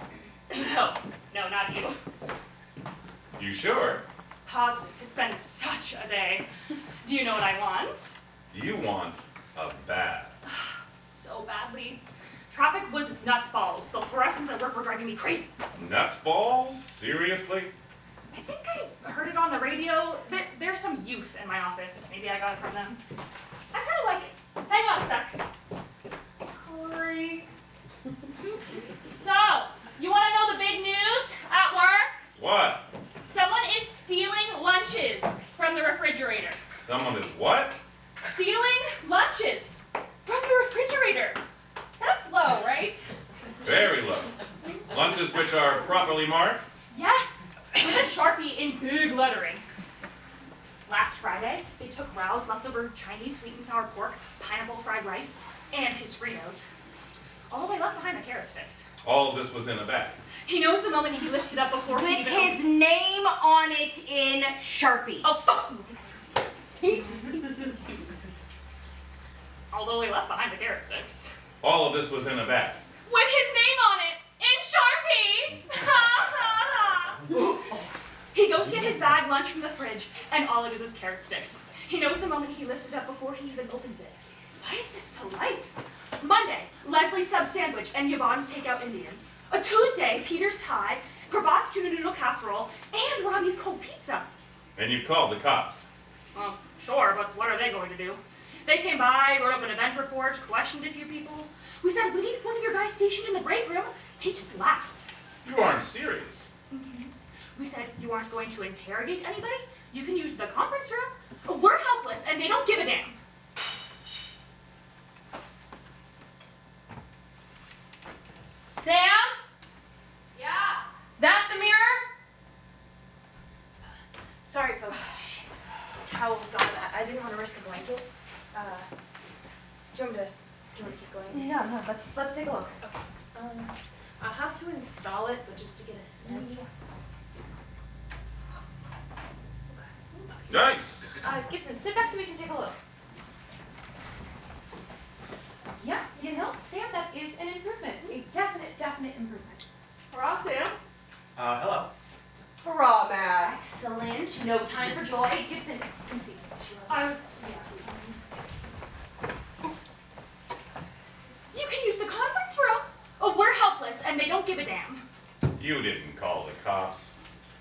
No, not you. You sure? Positive. It's been such a day. Do you know what I want? You want a bath. So badly. Traffic was nuts balls. The fluorescents at work were driving me crazy. Nuts balls? Seriously? I think I heard it on the radio. There's some youth in my office. Maybe I got it from them. I kind of like it. Hang on a sec. Hurry. So, you want to know the big news at work? What? Someone is stealing lunches from the refrigerator. Someone is what? Stealing lunches from the refrigerator. That's low, right? Very low. Lunches which are properly properly, Mark? Yes, with a Sharpie in big lettering. Last Friday, they took Rao's leftover Chinese sweet and sour pork, pineapple fried rice, and his Fritos. Although they left behind the carrot sticks. All of this was in a bag. He knows the moment he lifts it up before he With even his name on it in Sharpie. Oh, fuck! Although they left behind the carrot sticks. All of this was in a bag. With his name on it, in Sharpie! He goes to get his bag lunch from the fridge, and all it is carrot sticks. He knows the moment he lifts it up before he even opens it. Why is this so light? Monday, Leslie's sub sandwich and Yvonne's takeout Indian. A Tuesday, Peter's Thai, Cravat's tuna noodle casserole, and Robbie's cold pizza. And you've called the cops. Well, sure, but what are they going to do? They came by, wrote up an event report, questioned a few people. We said, we need one of your guys stationed in the break room. They just laughed. You aren't serious. We said, you aren't going to interrogate anybody? You can use the conference room. We're helpless, and they don't give a damn. Sam? Yeah? That the mirror? Sorry, folks. Towel's gone. I didn't want to risk a blanket. Do you want me to keep going? No, let's take a look. Okay. I'll have to install it, but just to get a sense. Nice. Gibson, sit back so we can take a look. Yeah, you know, Sam, that is an improvement. A definite improvement. Hurrah, Sam. Hello. Hurrah, Matt. Excellent. No time for joy. Gibson, concede. I was, You can use the conference room. Oh, we're helpless, and they don't give a damn. You didn't call the cops.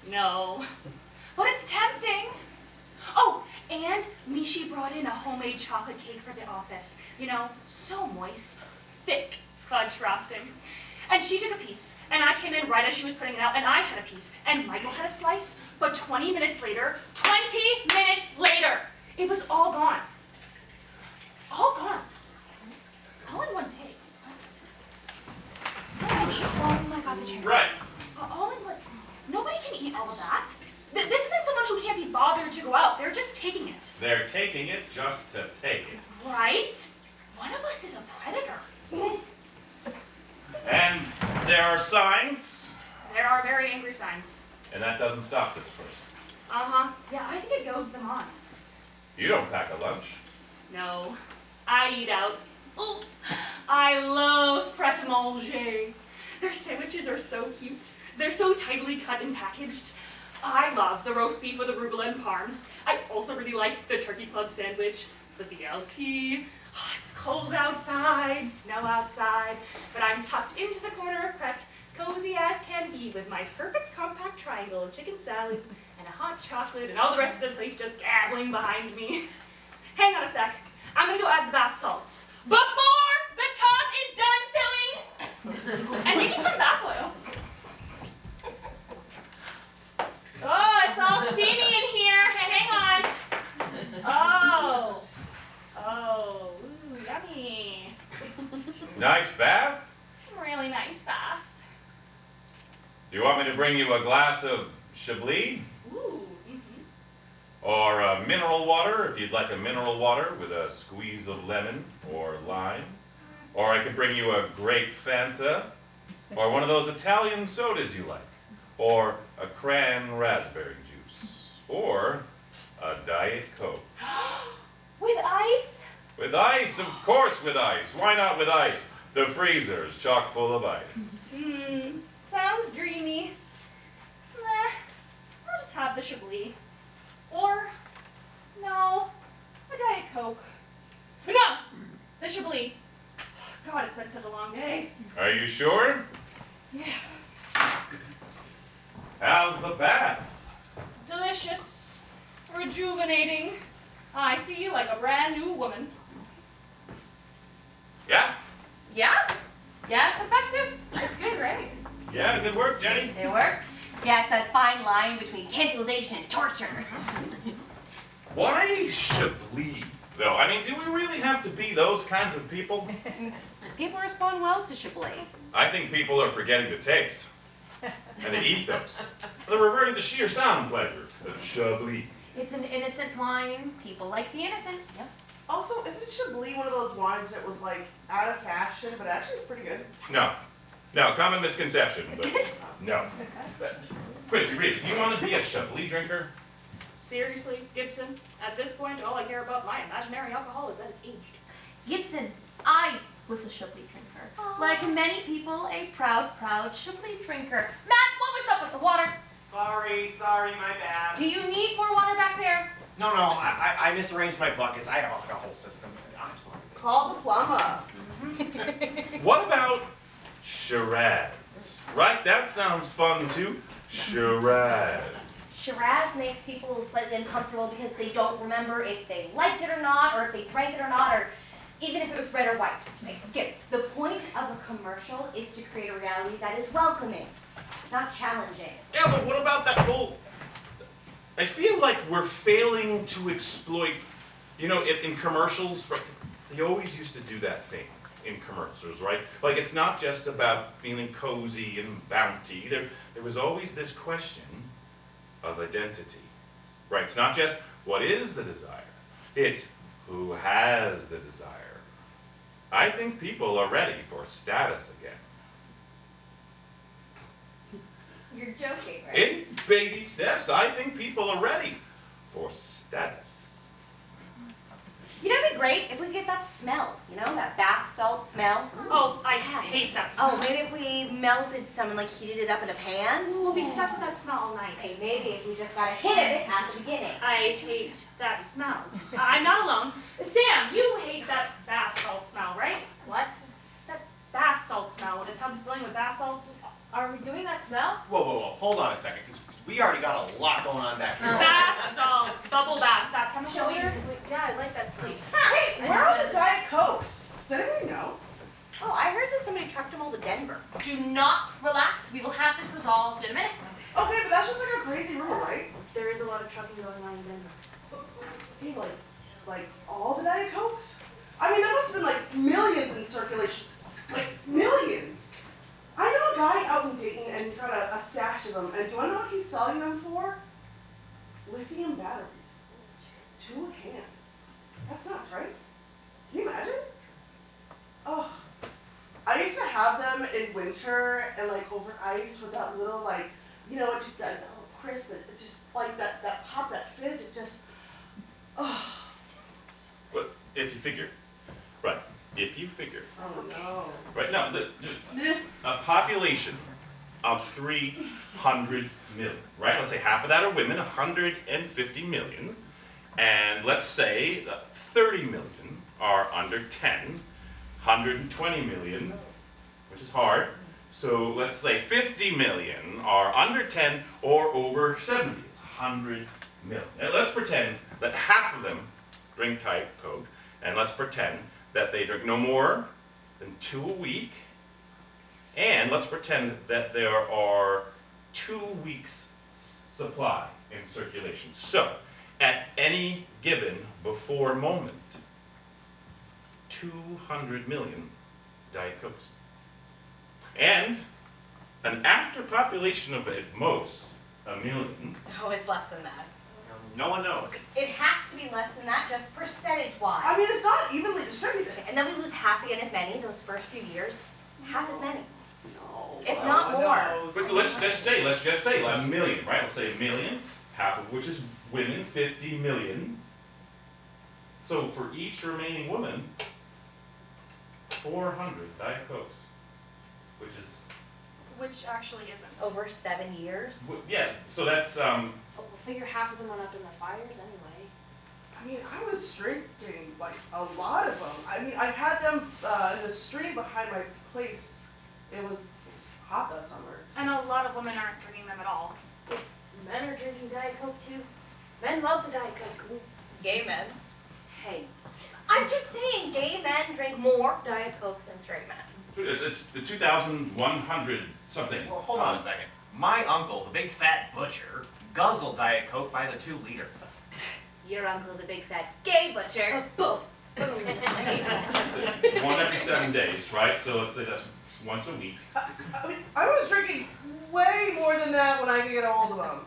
No, but it's tempting. Oh, and Mishi brought in a homemade chocolate cake for the office. You know, so moist, thick fudge frosting. And she took a piece, and I came in right as she was putting it out, and I had a piece, and Michael had a slice, but 20 minutes later, it was all gone. All gone. All in one day. Oh my God, the chair. Right. All in one. Nobody can eat all of that. This isn't someone who can't be bothered to go out. They're just taking it. They're taking it just to take it. Right? One of us is a predator. And there are signs. There are very angry signs. And that doesn't stop this person. Uh-huh. Yeah, I think it goads them on. You don't pack a lunch. No. I eat out. Oh, I love pret-a-manger. Their sandwiches are so cute. They're so tightly cut and packaged. I love the roast beef with arugula and parm. I also really like the turkey club sandwich, the BLT. Oh, it's cold outside, snow outside, but I'm tucked into the corner of Pret, cozy as can be, with my perfect compact triangle of chicken salad and a hot chocolate and all the rest of the place just gabbling behind me. Hang on a sec. I'm gonna go add the bath salts before the tub is done filling, and maybe some bath oil. Oh, it's all steamy in here. Hey, hang on. Oh, ooh, yummy. Nice bath? Really nice bath. Do you want me to bring you a glass of Chablis? Ooh. Or mineral water, if you'd like a mineral water with a squeeze of lemon or lime? Or I could bring you a grape Fanta? Or one of those Italian sodas you like? Or a cran raspberry juice? Or a Diet Coke? With ice? With ice, of course with ice. Why not with ice? The freezer's chock full of ice. Sounds dreamy. I'll just have the Chablis. Or, no, a Diet Coke. No, the Chablis. God, it's been such a long day. Are you sure? Yeah. How's the bath? Delicious. Rejuvenating. I feel like a brand new woman. Yeah? Yeah? Yeah, it's effective. It's good, right? Yeah, good work, Jenny. It works. Yeah, it's that fine line between tantalization and torture. Why Chablis, though? I mean, do we really have to be those kinds of people? People respond well to Chablis. I think people are forgetting the taste. and the ethos. They're reverting to sheer sound pleasure, the Chablis. It's an innocent wine. People like the innocence. Yep. Also, isn't Chablis one of those wines that was like out of fashion, but actually it's pretty good? No, common misconception, but no. Quincy, Reed, do you want to be a Chablis drinker? Seriously, Gibson, at this point, all I care about my imaginary alcohol is that it's aged. Gibson, I was a Chablis drinker. Like many people, a proud Chablis drinker. Matt, what was up with the water? Sorry, my bad. Do you need more water back there? No, I misarranged my buckets. I have like a whole system. I'm sorry. Call the plumber. What about charades? Right? That sounds fun too. Charades. Shiraz makes people slightly uncomfortable because they don't remember if they liked it or not, or if they drank it or not, or even if it was red or white. Again, the point of a commercial is to create a reality that is welcoming, not challenging. Yeah, but what about that whole... I feel like we're failing to exploit, in commercials, right? They always used to do that thing in commercials, right? Like, it's not just about feeling cozy and bounty. There was always this question of identity, right? It's not just what is the desire, it's who has the desire. I think people are ready for status again. You're joking, right? In baby steps, I think people are ready for status. You know, it'd be great if we get that smell, that bath salt smell. Oh, I hate that smell. Oh, maybe if we melted some and heated it up in a pan. We'll be stuck with that smell all night. Okay, maybe if we just got a hit of it at the beginning. I hate that smell. I'm not alone. Sam, you hate that bath salt smell, right? What? That bath salt smell when a tub's filling with bath salts. Are we doing that smell? Whoa, hold on a second, because we already got a lot going on back here. Bath salts, bubble bath, that chemical Shall we? use. Yeah, I like that smell. Hey, where are the Diet Cokes? Does anybody know? Oh, I heard that somebody trucked them all to Denver. Do not relax. We will have this resolved in a minute. Okay, but that's just like a crazy rumor, right? There is a lot of trucking going on in Denver. Hey, like all the Diet Cokes? I mean, there must have been like millions in circulation. Like millions. I know a guy out in Dayton and he's got a stash of them. And do you want to know what he's selling them for? Lithium batteries. 2 a can. That's nuts, right? Can you imagine? Oh, I used to have them in winter and over ice with that little just that little crisp, it just that pop, that fizz, it just, oh. But if you figure, right, Oh no. right now, a population of 300 million, right? Let's say half of that are women, 150 million, and let's say that 30 million are under 10, 120 million, which is hard. So let's say 50 million are under 10 or over 70. It's 100 million. And let's pretend that half of them drink Diet Coke, and let's pretend that they drink no more than 2 a week, and let's pretend that there are 2 weeks supply in circulation. So, at any given before moment, 200 million Diet Cokes. And an after population of at most 1 million. Oh, it's less than that. No one knows. It has to be less than that, just percentage-wise. I mean, it's not evenly distributed. Okay, and then we lose half again as many those first few years. Half as many. No. If not more. But let's just say 1 million, right? Let's say 1 million, half of which is women, 50 million. So for each remaining woman, 400 Diet Cokes, Which actually isn't. Over 7 years. yeah, so that's, We'll figure half of them went up in the fires anyway. I mean, I was drinking a lot of them. I mean, I had them in the stream behind my place. It was hot that summer. And a lot of women aren't drinking them at all. Men are drinking Diet Coke too. Men love the Diet Coke. Gay men. Hey, I'm just saying, gay men drink more Diet Coke than straight men. it's the 2,100 something. Well, hold on a second. My uncle, the big fat butcher, guzzled Diet Coke by the 2 liter. Your uncle, the big fat gay butcher. Boom. So, 1 every 7 days, right? So let's say that's once a week. I mean, I was drinking way more than that when I can get a hold of them.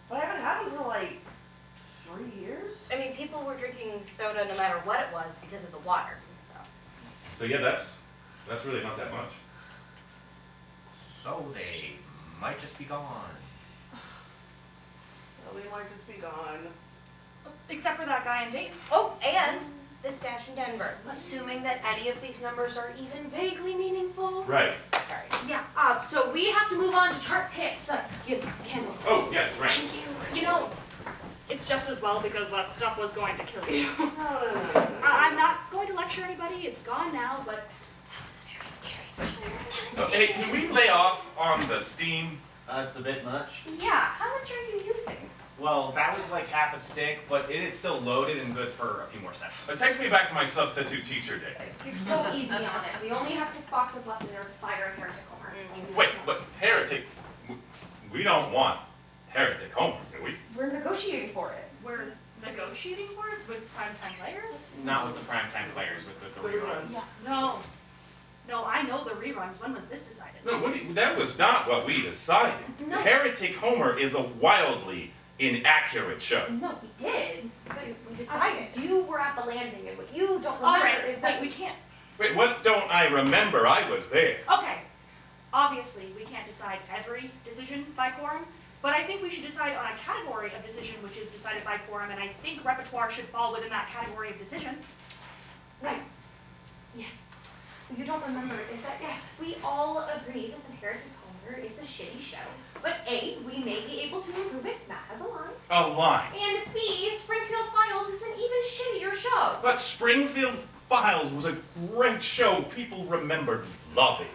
But I haven't had them for like 3 years. I mean, people were drinking soda no matter what it was because of the water, so. So yeah, that's really not that much. So they might just be gone. So they might just be gone. Except for that guy in Dayton. Oh, and the stash in Denver. Assuming that any of these numbers are even vaguely meaningful. Right. Sorry. Yeah, so we have to move on to chart picks. Give candles. Oh, yes, right. Thank you. You know, it's just as well because that stuff was going to kill you. No. I'm not going to lecture anybody, it's gone now, but That was a very scary story. Oh, hey, can we lay off on the steam? It's a bit much. Yeah, how much are you using? Well, that was like half a stick, but it is still loaded and good for a few more sessions. It takes me back to my substitute teacher days. Go easy on it. We only have 6 boxes left and there's a fire and heretic Homer. Wait, but heretic, we don't want heretic Homer, do we? We're negotiating for it. we're negotiating for it with primetime players? Not with the primetime players, with the reruns. Yeah. No, I know the reruns. When was this decided? No, that was not what we decided. No. Heretic Homer is a wildly inaccurate show. No, we did. But we decided. You were at the landing, and what you don't remember All right, is that we can't. Wait, what don't I remember? I was there. Okay, obviously we can't decide every decision by quorum, but I think we should decide on a category of decision which is decided by quorum, and I think repertoire should fall within that category of decision. Right. Yeah. What you don't remember is that, yes, we all agree that Inheritance Homer is a shitty show. But A, we may be able to improve it, Matt has a line. A line. And B, Springfield Files is an even shittier show. But Springfield Files was a great show. People remembered loving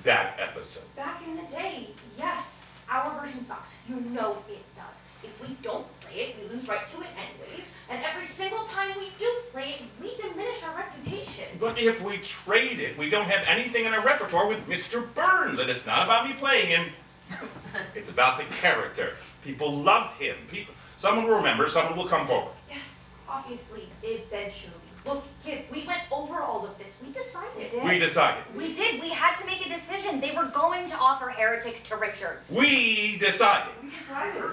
that episode. Back in the day, yes, our version sucks. You know it does. If we don't play it, we lose right to it anyways. And every single time we do play it, we diminish our reputation. But if we trade it, we don't have anything in our repertoire with Mr. Burns. And it's not about me playing him. It's about the character. People love him. Someone will remember, someone will come forward. Yes, obviously, eventually. Look, kid, we went over all of this. We decided. We decided. We did. We had to make a decision. They were going to offer Heretic to Richards. We decided. We decided.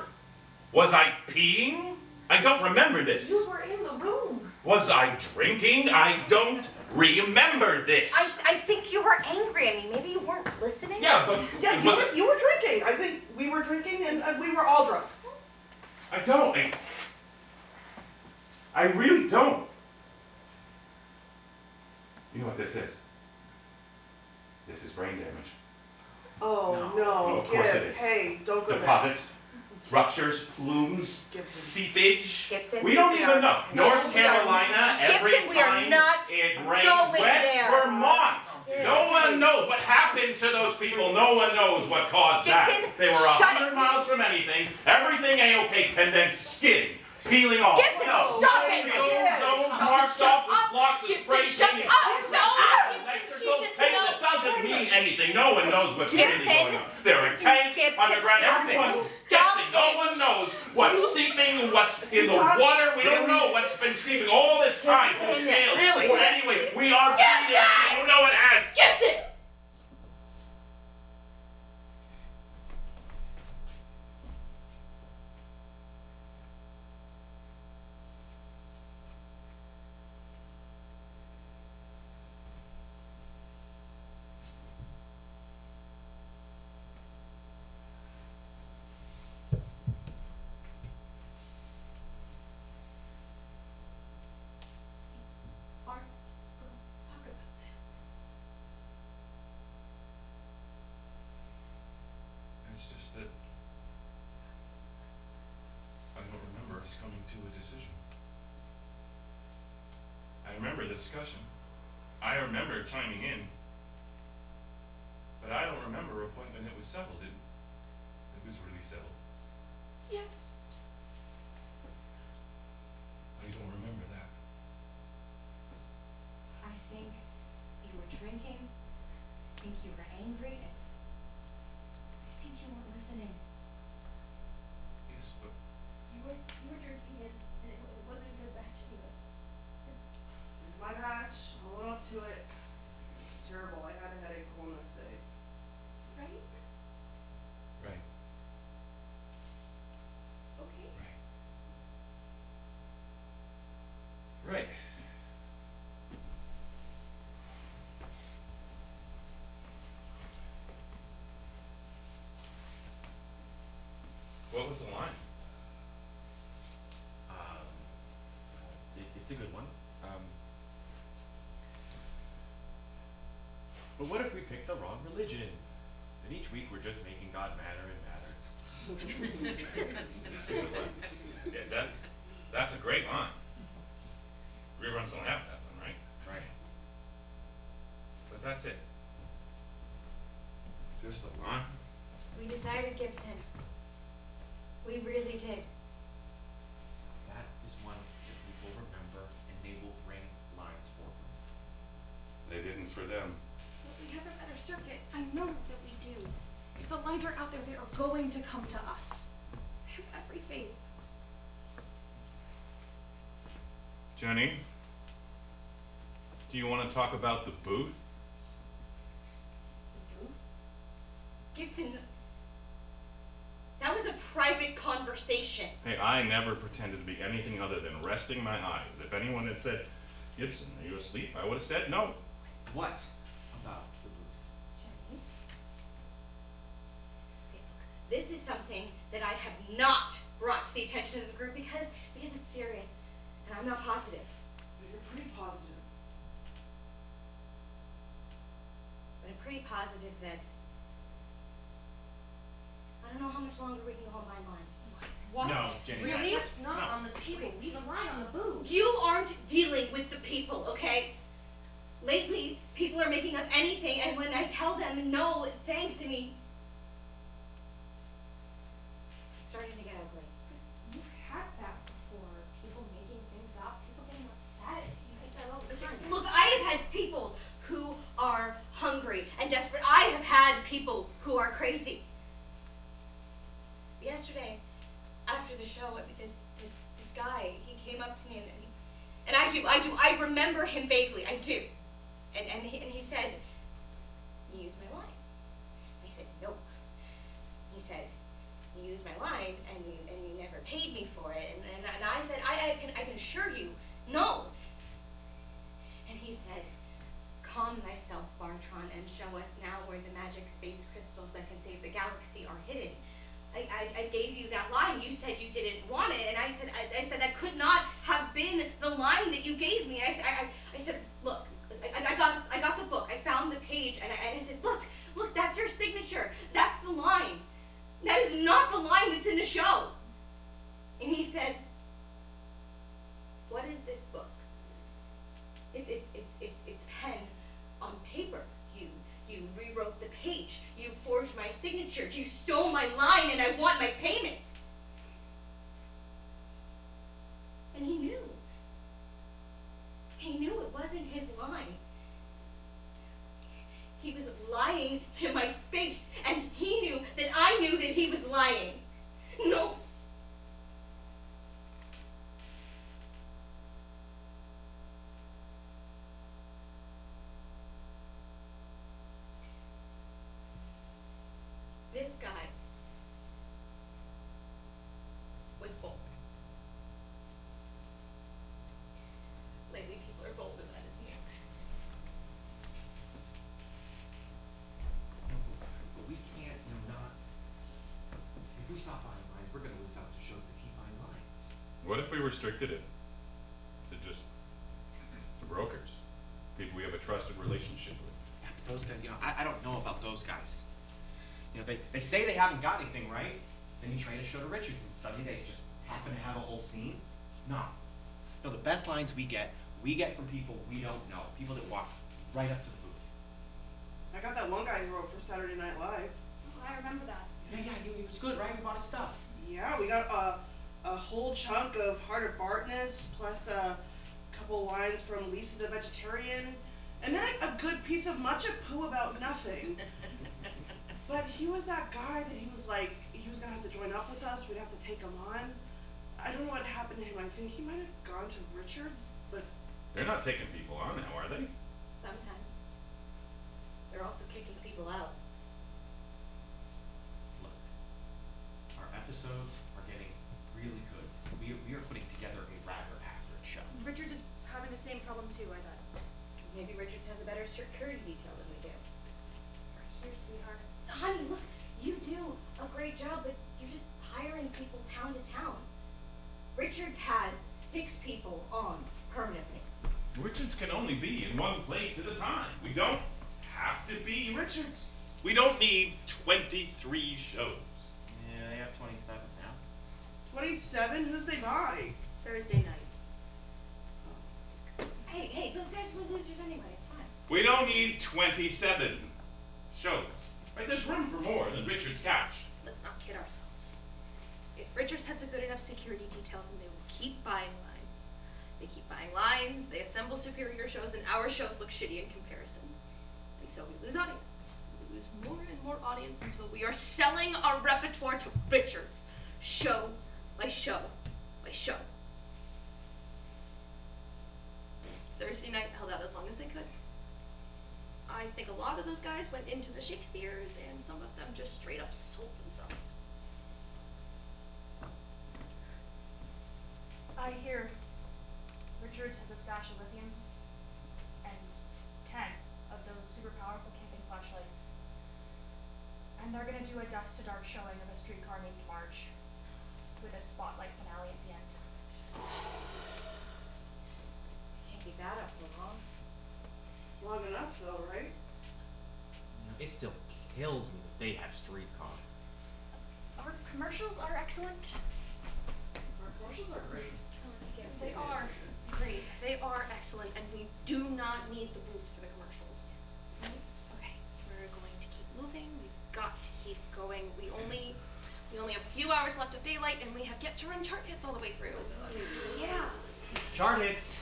Was I peeing? I don't remember this. You were in the room. Was I drinking? I don't remember this. I think you were angry. I mean, maybe you weren't listening. Yeah, but Yeah, you were drinking. I think we were drinking and we were all drunk. I don't. I really don't. You know what this is? This is brain damage. Oh, No, no. of course Gib, it is. Hey, don't go there. Deposits, ruptures, plumes, Gibson. seepage. Gibson, We don't we even are- know. North Gibson, we are- Carolina, every Gibson, we are time not it rains. going West there. Vermont. Yes. No one knows what happened to those people. No one knows what caused Gibson, that. They were shut 100 it. miles from anything. Everything A-OK, and then skin peeling off. Gibson, stop it. Those marked off with blocks of Gibson, spray shut paint. up. Electrical Jesus, tape no. that doesn't mean anything. No one knows what's really Gibson. going on. There are tanks Gibson, underground. stop Everyone's it. Stop guessing. No it. one knows what's seeping, what's in the water. We don't know what's been creeping all this time from Gibson, scales. really? Well, anyway, we are bleeding. Gibson! You know it has. Gibson! Talk about that. It's just that I don't remember us coming to a decision. I remember the discussion. I remember chiming in. But I don't remember a point when it was settled. It was really settled. Yes. I don't remember that. I think you were drinking. I think you were angry. I think you weren't listening. Yes, but You were drinking it, and it wasn't a good batch anyway. It was my batch. I'll own up to it. It's terrible. I had a headache the whole next day. Right? was the line? It's a good one. But what if we picked the wrong religion? Then each week we're just making God madder and madder. That's a good line. Yeah, that's a great line. Reruns don't have that one, right? Right. But that's it. Just a line. We decided, Gibson. We really did. That is one that people remember, and they will bring lines for them. They didn't for them. But we have a better circuit. I know that we do. If the lines are out there, they are going to come to us. I have every faith. Jenny, do you want to talk about the booth? Gibson, that was a private conversation. Hey, I never pretended to be anything other than resting my eyes. If anyone had said, Gibson, are you asleep? I would have said no. What about the booth? Jenny? This is something that I have not brought to the attention of the group because it's serious, and I'm not positive. But you're pretty positive. But I'm pretty positive that I don't know how much longer we can go on my lines. What? No, Jenny. Really? That's not on the table. Leave a line on the booth. You aren't dealing with the people, okay? Lately, people are making up anything, and when I tell them no, thanks, I mean, it's starting to get ugly. You've had that before. People making things up, people getting upset. You get that all the time. Look, I have had people who are hungry and desperate. I have had people who are crazy. Yesterday, after the show, this guy, he came up to me and I remember him vaguely, I do. And he said, you used my line. I said, nope. He said, you used my line and you never paid me for it. And I said, I can assure you, no. And he said, calm thyself, Bartron, and show us now where the magic space crystals that can save the galaxy are hidden. I gave you that line. You said you didn't want it, and I said that could not have been the line that you gave me. I said, look, I got the book. I found the page, and I said, look, that's your signature. That's the line. That is not the line that's in the show. And he said, what is this book? It's pen on paper. You rewrote the page. You forged my signature. You stole my line, and I want my payment. And he knew. He knew it wasn't his line. He was lying to my face, and he knew that I knew that he was lying. No. This guy was bold. Lately, people are bold, and that is new. But we can't, not. If we stop buying lines, we're going to lose out to shows that keep buying lines. What if we restricted it to just the brokers, people we have a trusted relationship with? Yeah, but those guys, I don't know about those guys. They say they haven't got anything, right? Then you trade a show to Richards, and suddenly they just happen to have a whole scene. No, the best lines we get from people we don't know, people that walk right up to the booth. I got that one guy who wrote for Saturday Night Live. Oh, I remember that. Yeah, he was good, right? We bought his stuff. Yeah, we got a whole chunk of Heart of Bartness, plus a couple lines from Lisa the Vegetarian, and then a good piece of matcha poo about nothing. But he was that guy that he was like, he was gonna have to join up with us, we'd have to take him on. I don't know what happened to him. I think he might have gone to Richards, but... They're not taking people on now, are they? Sometimes. They're also kicking people out. Look, our episodes are getting really good. We are putting together a rather accurate show. Richards is having the same problem too, I bet. Maybe Richards has a better security detail than we do. Here, sweetheart. Honey, look, you do a great job, but you're just hiring people town to town. Richards has 6 people on permanently. Richards can only be in one place at a time. We don't have to be Richards. We don't need 23 shows. Yeah, they have 27 now. 27? Who's they by? Thursday night. Hey, those guys were losers anyway, it's fine. We don't need 27 shows. Right? There's room for more than Richards' couch. Let's not kid ourselves. If Richards has a good enough security detail, then they will keep buying lines. They keep buying lines, they assemble superior shows, and our shows look shitty in comparison. And so we lose audience. We lose more and more audience until we are selling our repertoire to Richards. Show by show by show. Thursday night held out as long as they could. I think a lot of those guys went into the Shakespeares, and some of them just straight up sold themselves. I hear Richards has a stash of lithiums and 10 of those super powerful camping flashlights. And they're gonna do a dusk to dark showing of a streetcar named March with a spotlight finale at the end. Can't keep that up for long. Long enough though, right? It still kills me that they have streetcar. Our commercials are excellent. Our commercials are great. They are. Agreed. They are excellent, and we do not need the booth for the commercials. Right? Okay, we're going to keep moving. We've got to keep going. We only have a few hours left of daylight, and we have yet to run chart hits all the way through. Yeah. Chart hits.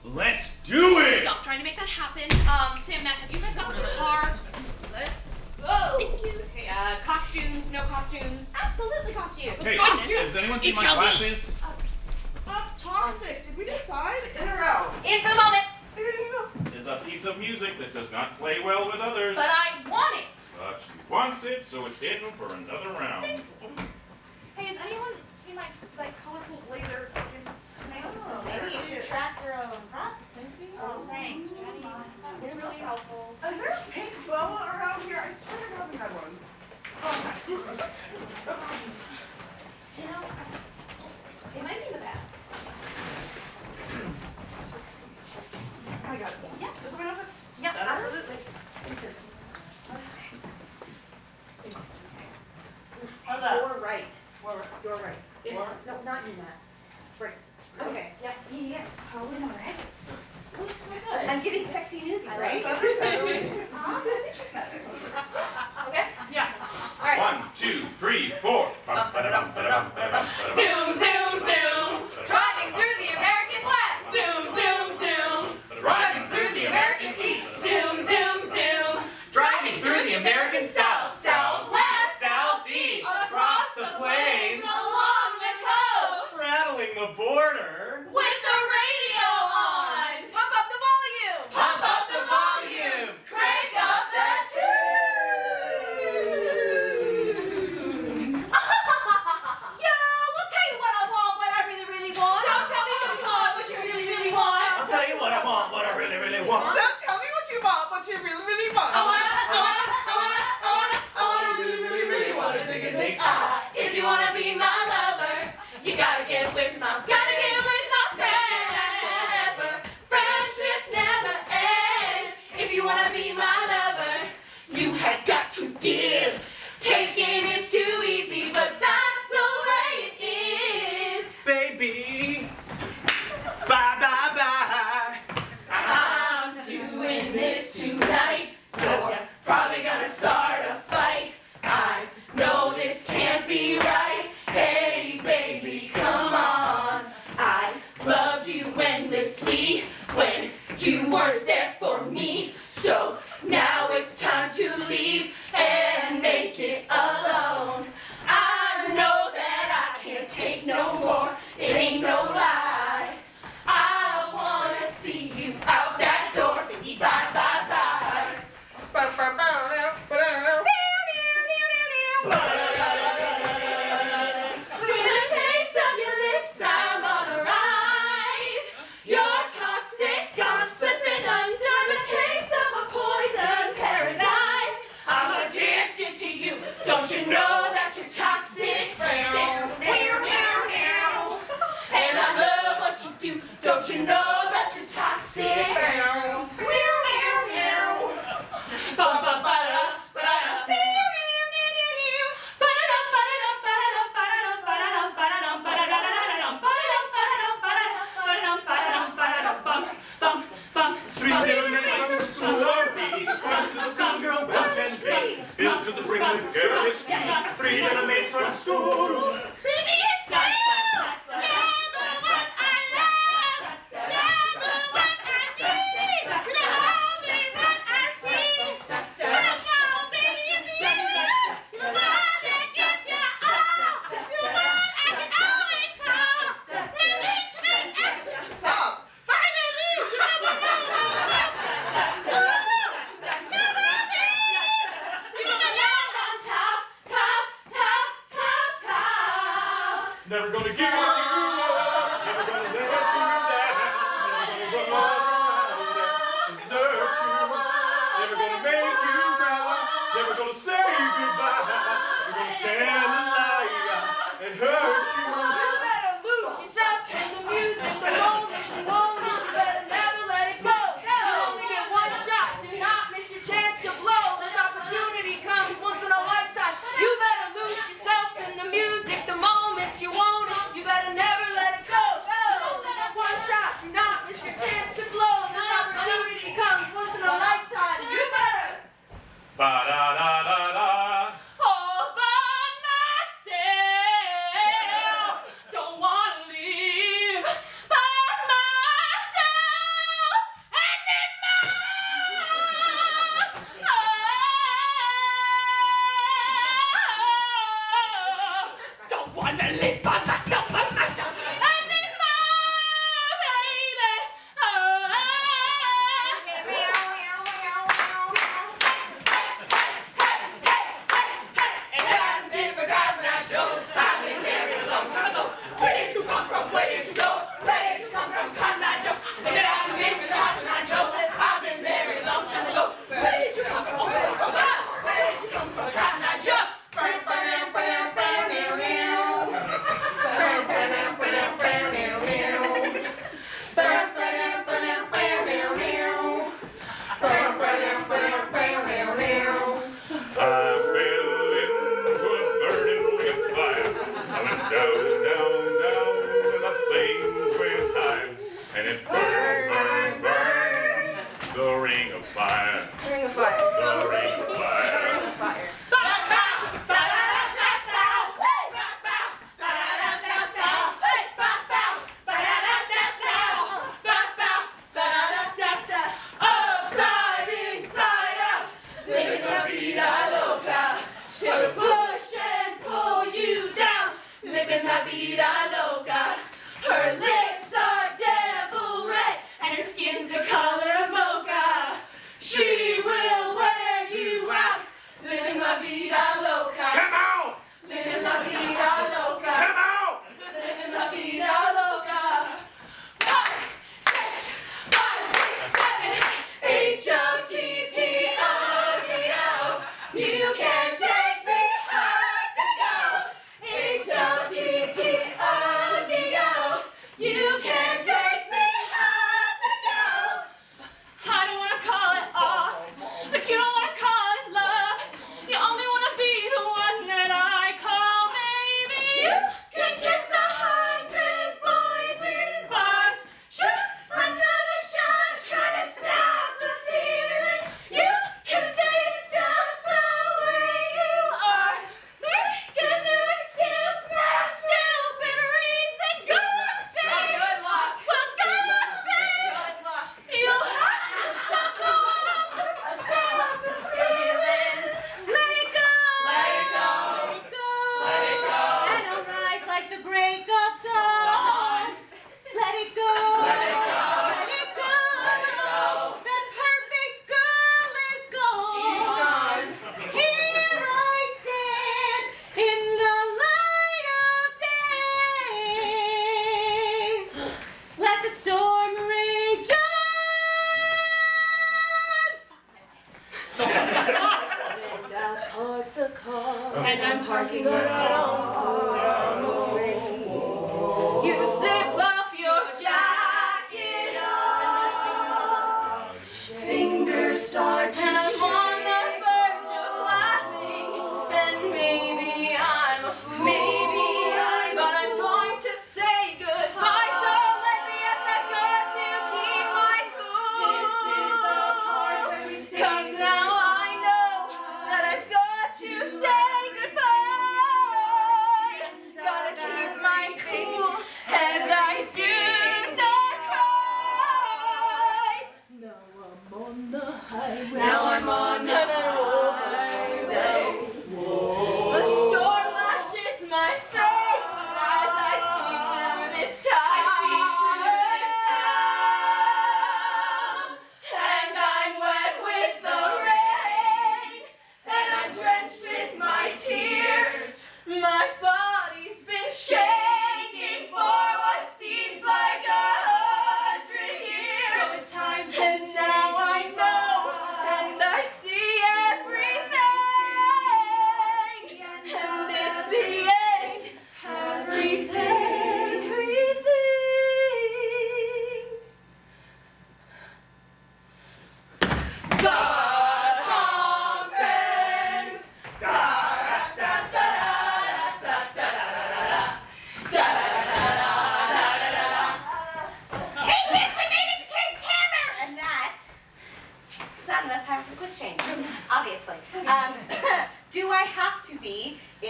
Let's do it! Stop trying to make that happen. Sam, Matt, have you guys got the car? Let's go. Thank you. Okay, costumes, no costumes. Absolutely costumes. Hey, Costumes. has anyone seen my HLD. glasses? Toxic. Did we decide? In or out? In for the moment. There's a piece of music that does not play well with others. But I want it. But she wants it, so it's hidden for another round. Hey, has anyone seen my colorful blazer fucking thing? Maybe you should track your own props, Quincy. Oh, thanks, Jenny. That was really helpful. Is there a pink boa around here? I swear to God we had one. You know, it might be in the back. I got it. Yeah. Does someone know if it's Yeah, center? absolutely. How's that? You're right. Where? You're right. What? No, not you, Matt. Right. Okay. Yeah. Oh, all right. Oh, it's so good. I'm giving sexy newsy, right? Feather, feather. I think she's better. Okay? Yeah. All right. 1, 2, 3, 4. Zoom, zoom, zoom. Driving through the American West. Zoom, zoom, zoom. Driving through the American East. Zoom, zoom, zoom. Driving through the American South. Southwest. Southeast. Across the plains. Along the coast. Straddling the border. With the radio on. Pump up the volume. Pump up the volume. Crank up the tunes. Yeah, we'll tell you what I want, what I really, really want. So tell me what you want, what you really, really want. I'll tell you what I want, what I really, really want. So tell me what you want, what you really, really want. I really, really, really wanna sing and sing. If you wanna be my lover, you gotta get with my friends forever. Friendship never ends. If you wanna be my lover, you have got to give. Taking is too easy, but that's the way it is. Baby. Bye, bye, bye. I'm doing this tonight. You're probably gonna start a fight. I know this can't be right. Hey, my school. Baby, it's you. You're the one I love. You're the one I need. You're the only one I see. Come on, baby, it's you. You're the one that gets you all. You're the one I can always call. When it makes me everything stop. Finally, Never gonna give you up, never gonna let you down, never gonna run around and desert you, never gonna make you cry, never gonna say goodbye, never gonna tell a lie and hurt you. you better lose yourself in the music the moment you want it. You better never let it go. You only get one shot. Do not miss your chance to blow. This opportunity comes once in a lifetime. You better lose yourself in the music the moment you want it. You better never let it go. You only get one shot. Do not miss your chance to blow. This opportunity comes once in a lifetime. You better. Ba-da-da-da-da. All by myself, don't wanna live by myself anymore. Don't wanna live by myself anymore, baby. And I've been forgotten, I chose. I've been married a long time ago. Where did you come from? Where did you go? Where did you come from? Cotton Eye Joe. And I've been forgotten, I chose. I've been married a long time ago. Where did you come from? Where did you come from? Cotton Eye Joe. I fell into a burning ring of fire. I went down, down, down, and the flames went high. And it burns, burns, burns. The ring of fire. Ring of fire. The ring of fire. Ring of fire. Upside, inside out, living la vida loca. She'll push and pull you down, living la vida loca. Her lips are devil red, and her skin's the color of mocha. She will wear you out, living la vida loca. Come out! Living la vida loca. Come out! Living la vida loca. 5, 6, 5, 6, 7, H-O-T-T-O-G-O. You can take me hard to go. H-O-T-T-O-G-O. You can take me hard to go. I don't wanna call it art, but you don't wanna call it love. You only wanna be the one that I call maybe. You can kiss 100 boys in bars. Shoot another shot, try to stop the feeling. You can say it's just the way you are. Make a new excuse, not a stupid reason. Good luck, babe. Good luck. Well, good luck, babe. Good luck. You'll have to stop the world just to stop the feeling. Let it go. Let it go. Let it go. Let it go. And I'll rise like the break of dawn. Let it go. Let it go. Let it go. Let it go. That perfect girl is gone. She's gone. Here I stand in the light of day. Let the storm rage on. And I'll park the car. And I'm parking it on. You zip up your jacket off. Fingers start to and I'm on the verge of laughing. And maybe I'm a fool. Maybe but I'm going to say goodbye. So lately, yes, I've got to keep my cool. This is the part where we say 'cause now I know that I've got to say goodbye.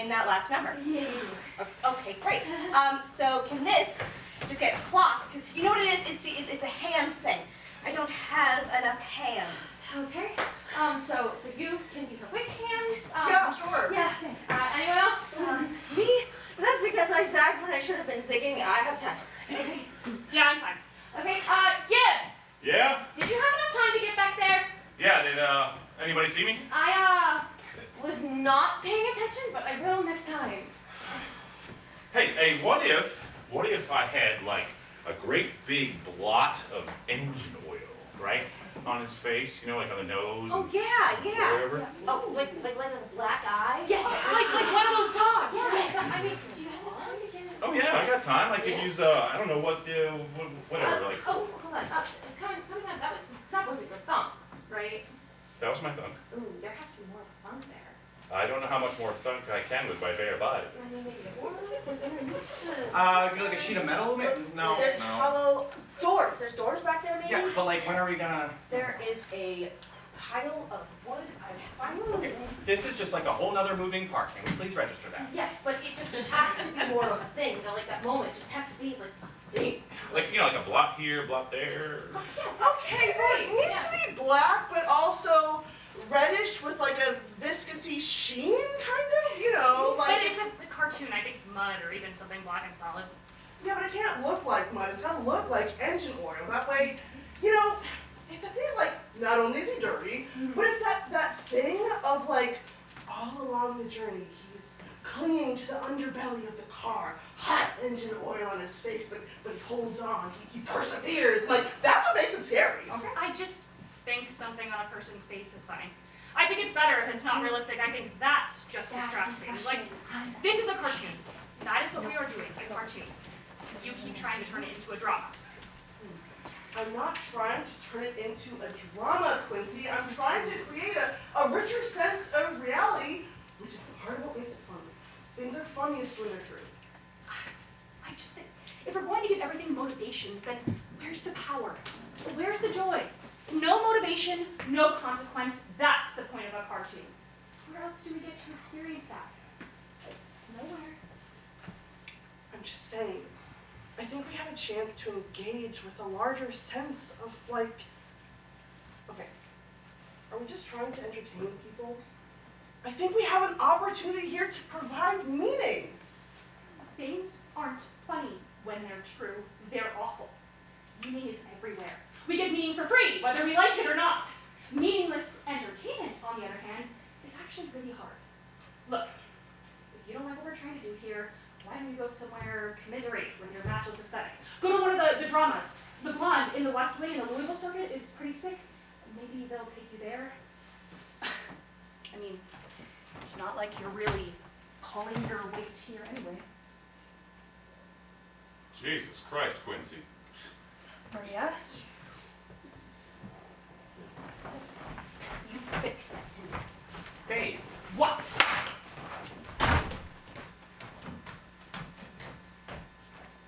in that last number? Yeah. Okay, great. So can this just get clocked? Because you know what it is? It's a hands thing. I don't have enough hands. Okay. So you can be her quick hands. Yeah, sure. Yeah, thanks. Anyone else? Me? That's because I zagged when I should have been zigging. I have time. Okay. Yeah, I'm fine. Okay. Gib, Yeah? did you have enough time to get back there? Yeah, did anybody see me? I was not paying attention, but I will next time. Hey, what if I had like a great big blot of engine oil, right? On his face, you know, like on the nose Oh and yeah. wherever. Oh, like a black eye? Yes. Like one of those dogs. Yes. I mean, do you have time to get it? Oh yeah, I got time. I could Yeah. use I don't know whatever, like Oh, hold on. Coming down. That wasn't your thumb, right? that was my thunk. Ooh, there has to be more of a thumb there. I don't know how much more thunk I can with my bare body. I mean, maybe a word underneath the. You know, like a sheet of metal? No, There's no. hollow doors. There's doors back there, maybe? Yeah, but like, when are we gonna? There is a pile of wood. I find Okay, this is just like a whole nother moving part. Can we please register that? Yes, but it just has to be more of a thing. You know, like that moment just has to be like a thing. Like, you know, like a blot here, blot there. Okay, well, it needs to be black, but also reddish with like a viscousy sheen, kind of, you know, like. But it's a cartoon. I think mud or even something black and solid. Yeah, but it can't look like mud. It's gotta look like engine oil. That way, you know, it's a thing like, not only is he dirty, but it's that thing of like, all along the journey, he's clinging to the underbelly of the car, hot engine oil on his face, but he holds on, he perseveres. Like, that's what makes him scary. Okay. I just think something on a person's face is funny. I think it's better if it's not realistic. I think that's just distracting. Like, this is a cartoon. That is what we are doing, a cartoon. You keep trying to turn it into a drama. I'm not trying to turn it into a drama, Quincy. I'm trying to create a richer sense of reality, which is part of what makes it fun. Things are funniest when they're true. I just think, if we're going to give everything motivations, then where's the power? Where's the joy? No motivation, no consequence. That's the point of a cartoon. Where else do we get to experience that? Nowhere. I'm just saying, I think we have a chance to engage with a larger sense of like, okay, are we just trying to entertain people? I think we have an opportunity here to provide meaning. Things aren't funny when they're true. They're awful. Meaning is everywhere. We get meaning for free, whether we like it or not. Meaningless entertainment, on the other hand, is actually really hard. Look, if you don't like what we're trying to do here, why don't you go somewhere commiserate with your matchless aesthetic? Go to one of the dramas. The Blonde in the West Wing in the Louisville circuit is pretty sick. Maybe they'll take you there. I mean, it's not like you're really pulling your weight here anyway. Jesus Christ, Quincy. Maria? You fix that, dude. Babe. What?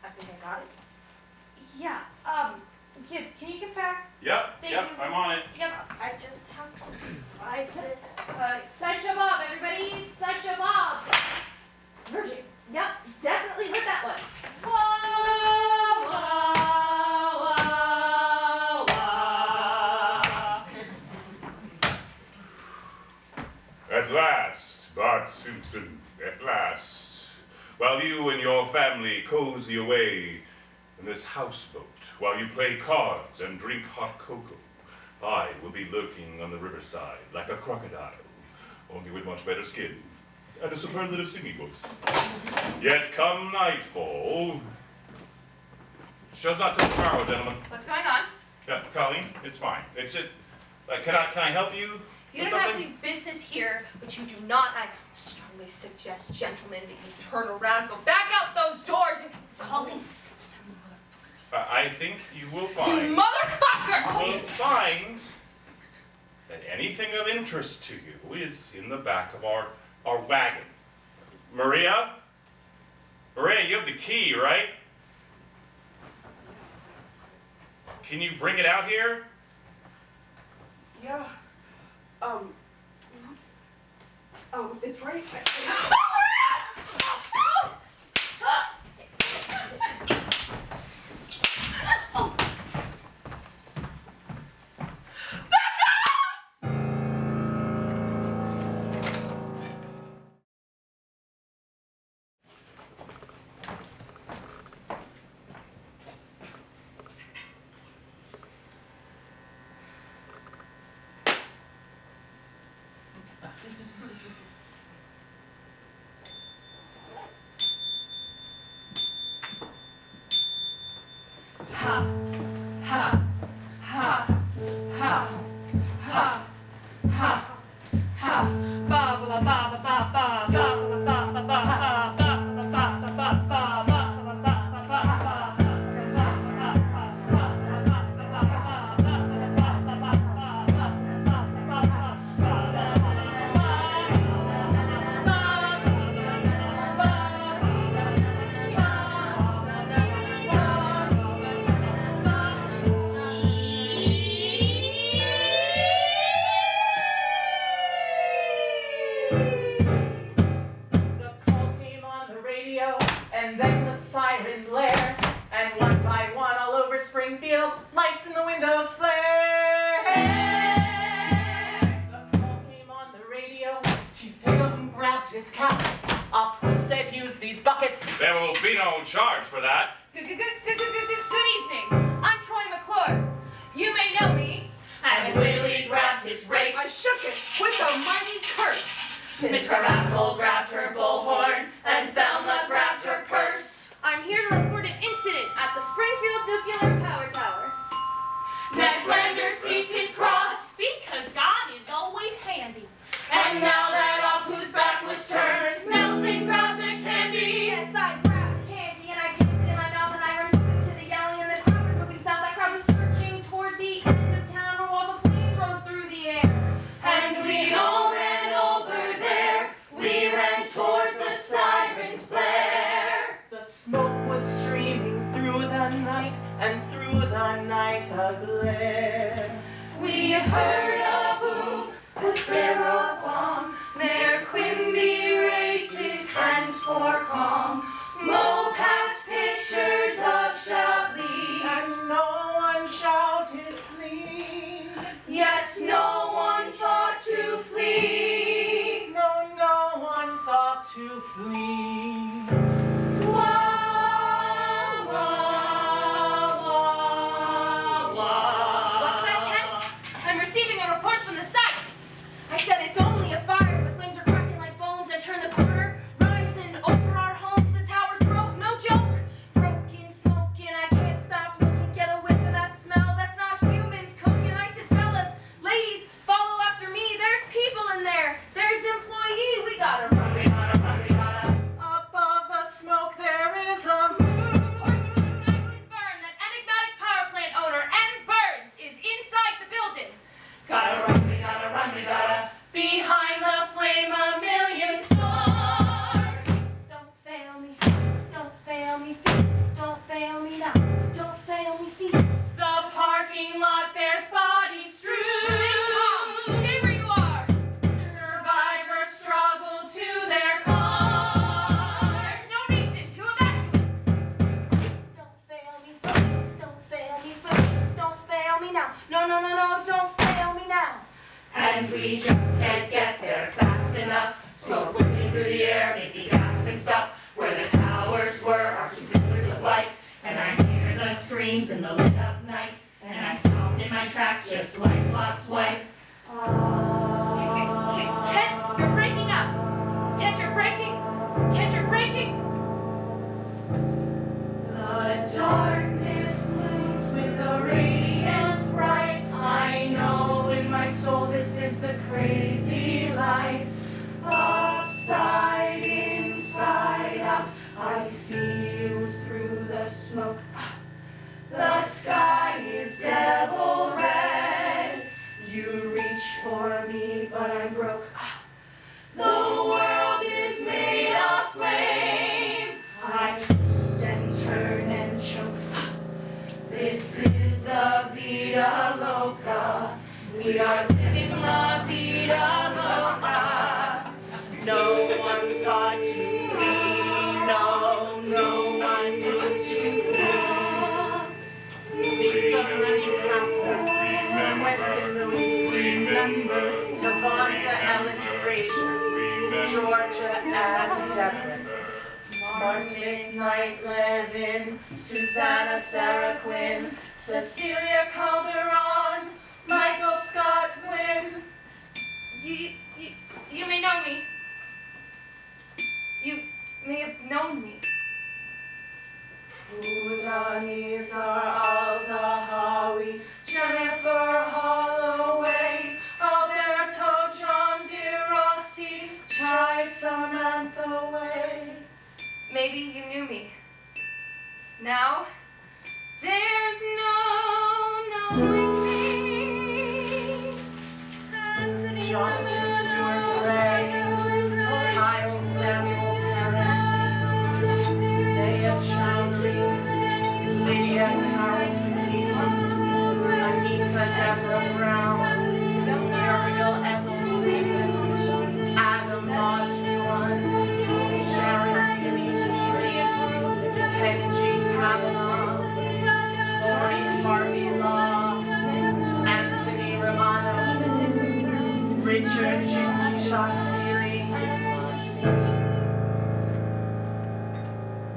I think I got it. Yeah. Gib, can you get back? Yep, Thank yep, you. I'm on it. Yep. I just have to slide this. Such a bob, everybody. Such a bob. Virgin. Yep, definitely heard that one. Wah, wah, wah, wah. At last, Bart Simpson, at last. While you and your family cozy away in this houseboat, while you play cards and drink hot cocoa, I will be lurking on the riverside like a crocodile, only with much better skin and a superlative singing voice. Yet come nightfall. Show's not till tomorrow, gentlemen. What's going on? Yeah, Colleen, it's fine. It's just, can I help you? You with don't have something? any business here, but you do not. I strongly suggest, gentlemen, that you turn around, go back out those doors, and Colleen, some motherfuckers. I think you will find. You motherfuckers! You will find that anything of interest to you is in the back of our wagon. Maria? Maria, you have the key, right? Can you bring it out here? Yeah. It's right. And then the siren blare, and one by one all over Springfield, lights in the windows flare. The call came on the radio, Chief picked up and grabbed his cap. Up who said use these buckets. There will be no charge for that. Good evening. I'm Troy McClure. You may know me. And Willie grabbed his rake. I shook it with a mighty curse. Miss Carackle grabbed her bullhorn, and Thelma grabbed her purse. I'm here to report an incident at the Springfield Nuclear Power Tower. Ned Flanders seized his cross, Because God is always handy. and now that Apu's back was turned, Nelson grabbed the candy. Yes, I grabbed the candy and I kept it in my mouth and I ran to the yelling and the crowd was moving south. That crowd was searching toward the end of town where walls of flames rose through the air. And we all ran over there. We ran towards the sirens' blare. The smoke was streaming through the night, and through the night a glare. We heard a boom, a sparrow bomb. Mayor Quimby raised his hands for calm. Mo passed pictures of Chablis. And no one shouted flee. Yes, no one thought to flee. No, no one thought to flee. Wah, wah, wah, wah. What's that, Kent? I'm receiving a report from the site. I said it's only a fire. The flames are cracking like bones that turn the corner, rising over our homes. The towers broke, no joke. Broken, smoking, I can't stop looking. Get a whiff of that smell. That's not humans cooking. I said, fellas, ladies, follow after me. There's people in there. There's employee. We gotta run. We gotta run, we gotta. Above the smoke there is a moon. Reports from the site confirm that enigmatic power plant owner N. Burns is inside the building. Gotta run, we gotta run, we gotta. Behind the flame a million Stars. Don't fail me, feats. Don't fail me, feats. Don't fail me now. Don't fail me, feats. The parking lot, there's bodies strewn. Remain calm. Stay where you are. Survivors struggle to their cause. There's no reason to evacuate. Don't fail me, feats. Don't fail me, feats. Don't fail me now. No, no, no, no. Don't fail me now. And we just can't get there fast enough. Smoke whipping through the air, making gasp and stuff. Where the towers were are two pillars of light. And I hear the screams in the lit up night. And I stopped in my tracks just like Lot's wife. Kent, you're breaking up. Kent, you're breaking. Kent, you're breaking. The darkness looms with a radiance bright. I know in my soul this is the crazy life. Upside, inside out, I see you through the smoke. The sky is devil red. You reach for me, but I'm broke. The world is made of flames. I twist and turn and choke. This is the vida loca. We are living la vida loca. No one thought to flee. Martin McKnight Levin, Susanna Sarah Quinn, Cecilia Calderon, Michael Scott Wynn. You may know me. You may have known me. Udanizar Al-Zahawi, Jennifer Holloway, Alberto John DeRossi, Chai Samantha Way. Maybe you knew me. Now, there's no knowing me. Jonathan Stewart Gray, Kyle Samuel Perrin, Leah Chowdhury, Lydia Carol Keaton, Anita Deborah Brown, Muriel Ethel Freeman, Adam Lodge-Juan, Sharon Simmons Healy, Kenji Kavanaugh, Tori Harvey Law, Anthony Romanos, Richard Jintishashvili.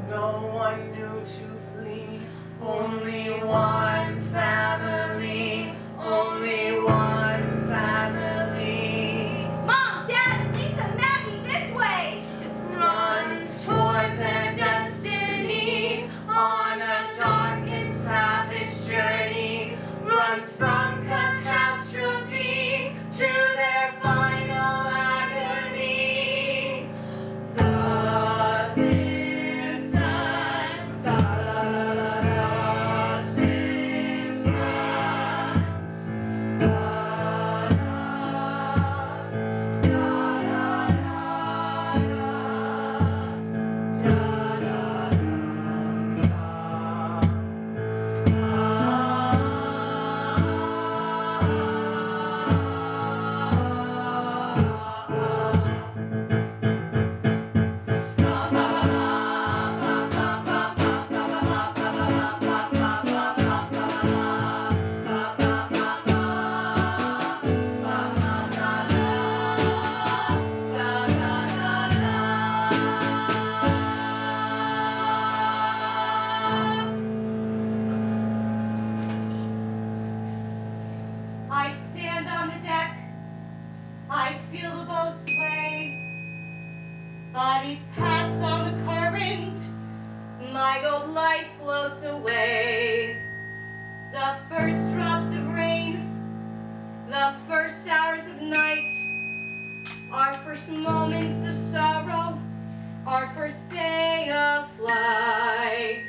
No one knew to flee, only one family, only one family. Mom, Dad, Lisa, Maggie, this way! Runs towards their destiny on a dark and savage journey, runs from catastrophe to their final agony. The Simpsons, the Simpsons, I stand on the deck, I feel the boat sway, bodies pass on the current, my gold life floats away. The first drops of rain, the first hours of night, our first moments of sorrow, our first day of flight.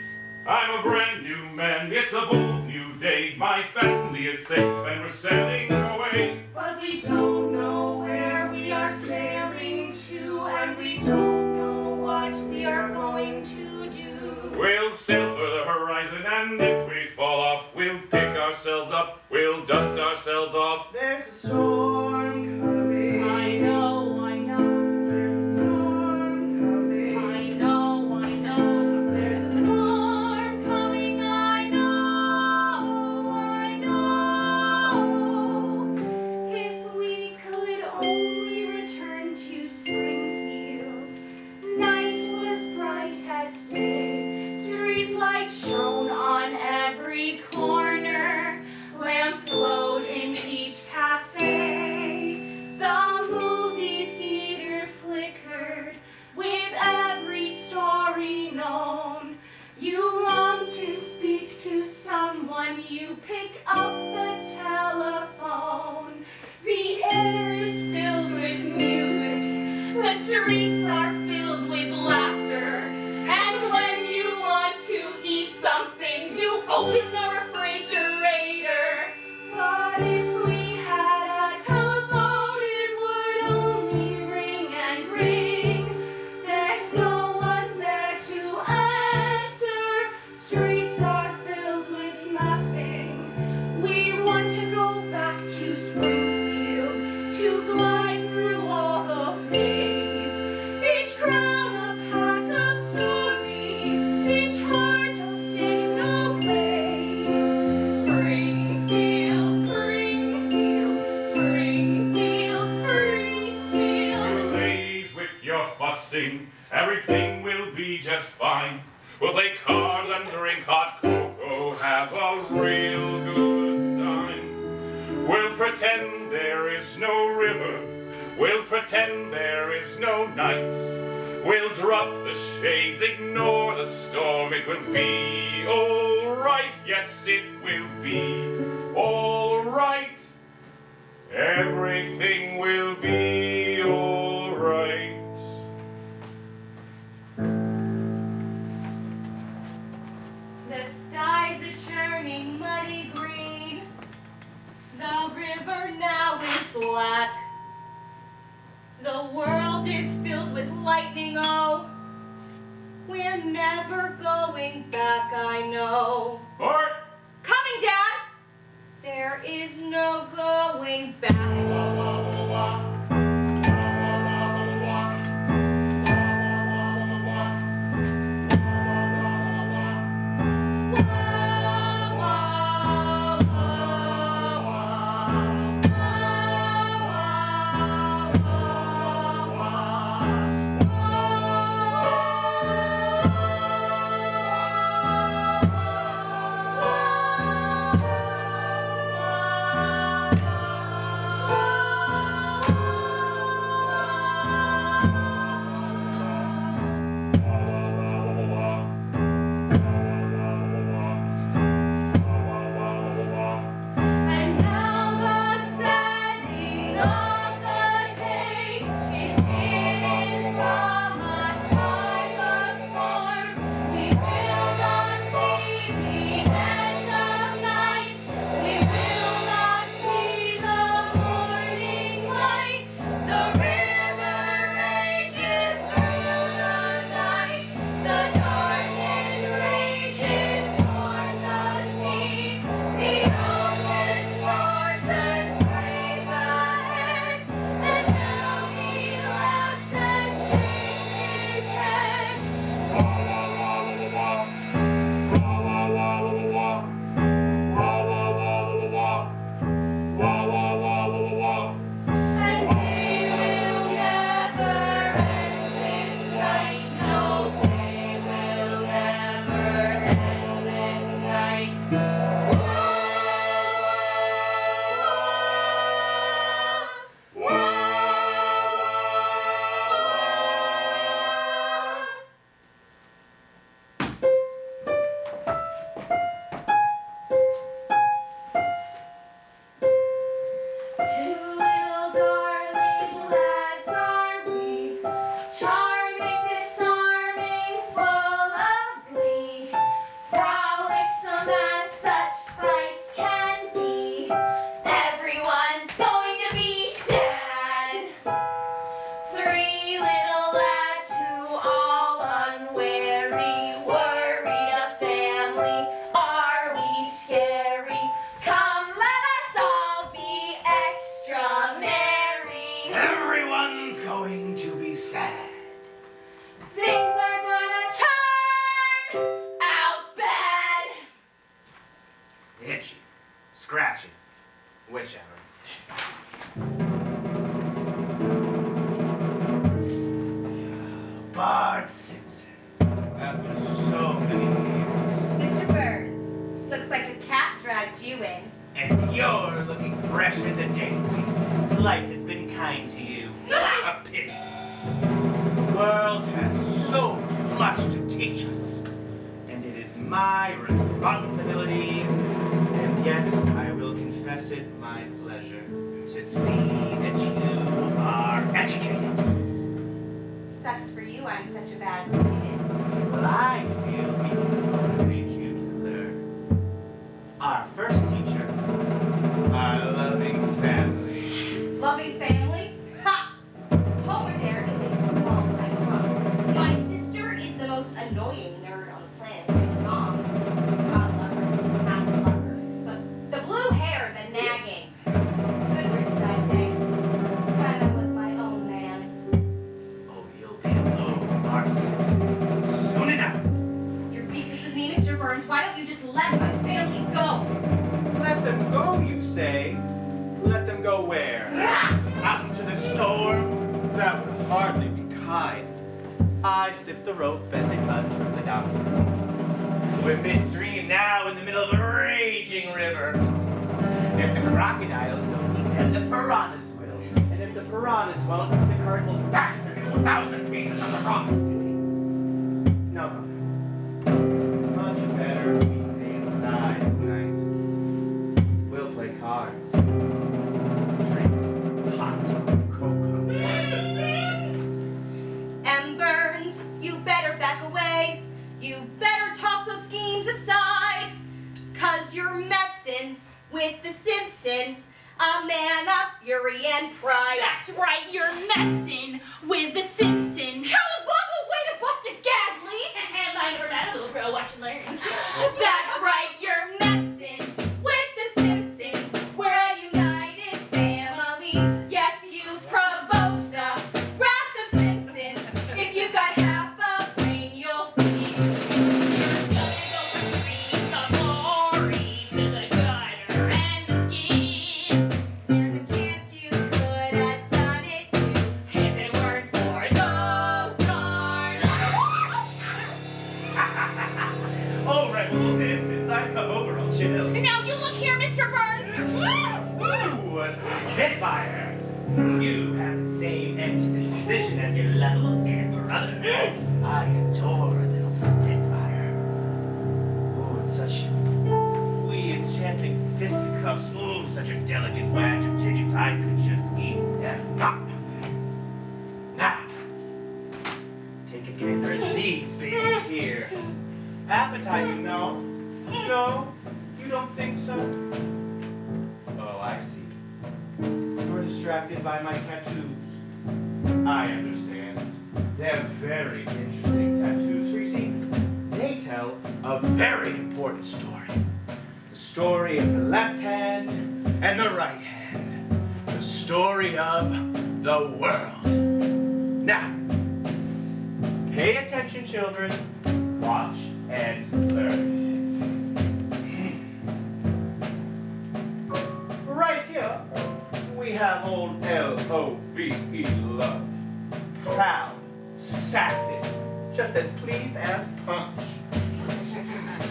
I'm a brand new man, it's a bold new day. My family is safe and we're sailing away. but we don't know where we are sailing to, and we don't know what we are going to do. We'll sail for the horizon, and if we fall off, we'll pick ourselves up, we'll dust ourselves off. There's a storm coming. I know, I know, There's a storm coming. I know, I know. There's a Storm coming, I know, I know. If we could only return to Springfield. Night was bright as day. Street lights shone on every corner. Lamps glowed in each cafe. The movie theater flickered with every story known. You long to speak to someone, you pick up the telephone. The air is filled with music, the streets are filled with laughter. And when you want to eat something, you open the refrigerator. But if we had a telephone, it would only ring and ring. There's no one there to answer. Streets are filled with nothing. just fine. We'll play cards and drink hot cocoa, have a real good time. We'll pretend there is no river, we'll pretend there is no night. We'll drop the shades, ignore the storm, it will be all right. Yes, it will be all right. Everything will be all right. The sky's a churning muddy green. The river now is black. The world is filled with lightning, oh. We're never going back, I know. Bart! Coming, Dad! There is no going back. Scratching. Whichever. Bart Simpson. After so many years. Mr. Burns, looks like a cat dragged you in. And you're looking fresh as a daisy. Life has been kind to you. A pity. The world has so much to teach us. And it is my responsibility, and yes, I will confess it, my pleasure, to see that you are educated. Sucks for you, I'm such a bad student. Well, I feel we can encourage you to learn. Our first teacher, our loving family. Loving family? Ha! Homer there is a small time drunk. My sister is the most annoying nerd on the planet. Mom, God love her, half love her. But the blue hair, the nagging. Good riddance, I say. This time I was my own man. Oh, you'll be alone, Bart Simpson, soon enough. Your beef is with me, Mr. Burns. Why don't you just let my family go? Let them go, you say? Let them go where? Out into the storm? That would hardly be kind. I slipped the rope as they plunged from the dock. We're midstream now in the middle of a raging river. If the crocodiles don't eat them, the piranhas will. And if the piranhas won't, the current will dash them into 1,000 pieces on the rocks. No. Much better if we stay inside tonight. We'll play cards. Drink hot cocoa. M. Burns, you better back away. You better toss those schemes aside. 'Cause you're messing with the Simpson, a man of fury and pride. That's right, you're messing with the Simpsons. Cowabunga, way to bust a gag, Lise! Mind over that, little girl, watch and learn. That's right, you're messing with the Simpsons. We're a united family. Yes, you provoked the wrath of Simpsons. If you've got half a brain, you'll flee. Dreams of glory to the gutter and the skids. There's a chance you could have done it too if it weren't for those cards. All right, well, Simpsons, I've come over on chill. Now you look here, Mr. Burns. Ooh, a Spitfire. You have the same empty disposition as your level-fed brother. I adore a little Spitfire. Oh, and such wee enchanting fisticuffs. Oh, such a delicate wedge of digits I could just eat them up. Now, take a gander at these babies here. Appetizing, no? No? You don't think so? Oh, I see. You're distracted by my tattoos. I understand. They're very interesting tattoos. For you see, they tell a very important story. The story of the left hand and the right hand. The story of the world. Now, pay attention, children. Watch and learn. Right here, we have old L-O-V-E, love. Proud, sassy, just as pleased as punch.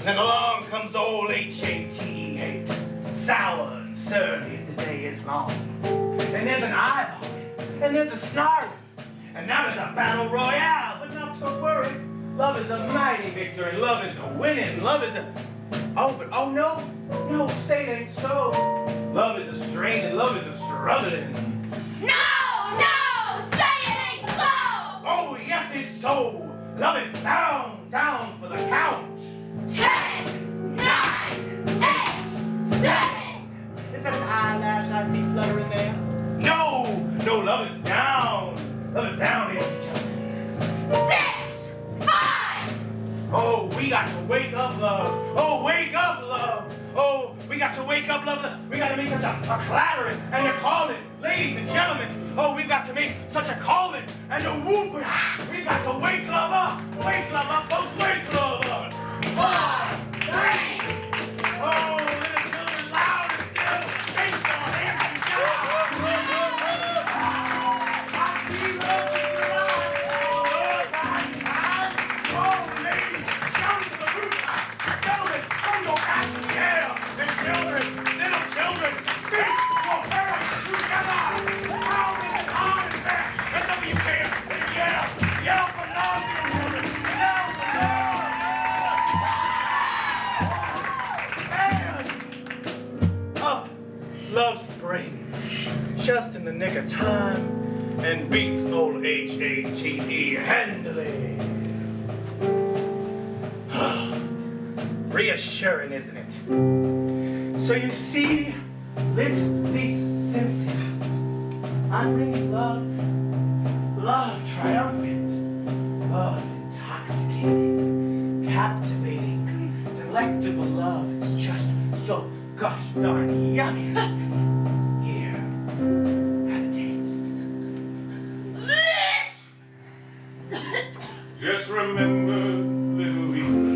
Then along comes old H-A-T, hate. Sour and surly as the day is long. And there's an eyeballing, and there's a snarling. And now there's a battle royale, but not to worry. Love is a mighty mixer, and love is a winning. Love is a... Oh, but oh no, say it ain't so. Love is a strain, and love is a struggling. No, say it ain't so! Oh, yes, it's so. Love is down for the count. 10, 9, 8, 7. Is that an eyelash I see fluttering there? No, love is down. Love is down, ladies and gentlemen. 6, 5. Oh, we got to wake up, love. Oh, wake up, love. Oh, we got to wake up, love. We got to make such a clattering and a calling. Ladies and gentlemen, oh, we got to make such a calling and a whooping. We got to wake love up. Wake love up, folks. Wake love up. 4, 3. Oh, little children, loud and still. Make your hands down. I see love in your eyes. Oh, ladies, shout to the rooftop. Gentlemen, from your back to the air. And children, little children, think your parents together. Round in the time and back. And then you can yell. Yell for love, little children. Yell for love. And up, love springs. Just in the nick of time. And beats old H-A-T-E handily. Reassuring, isn't it? So you see, little Lisa Simpson, I bring you love, love triumphant, love intoxicating, captivating, delectable love. It's just so gosh darn yummy. Here, have a taste. Just remember, little Lisa,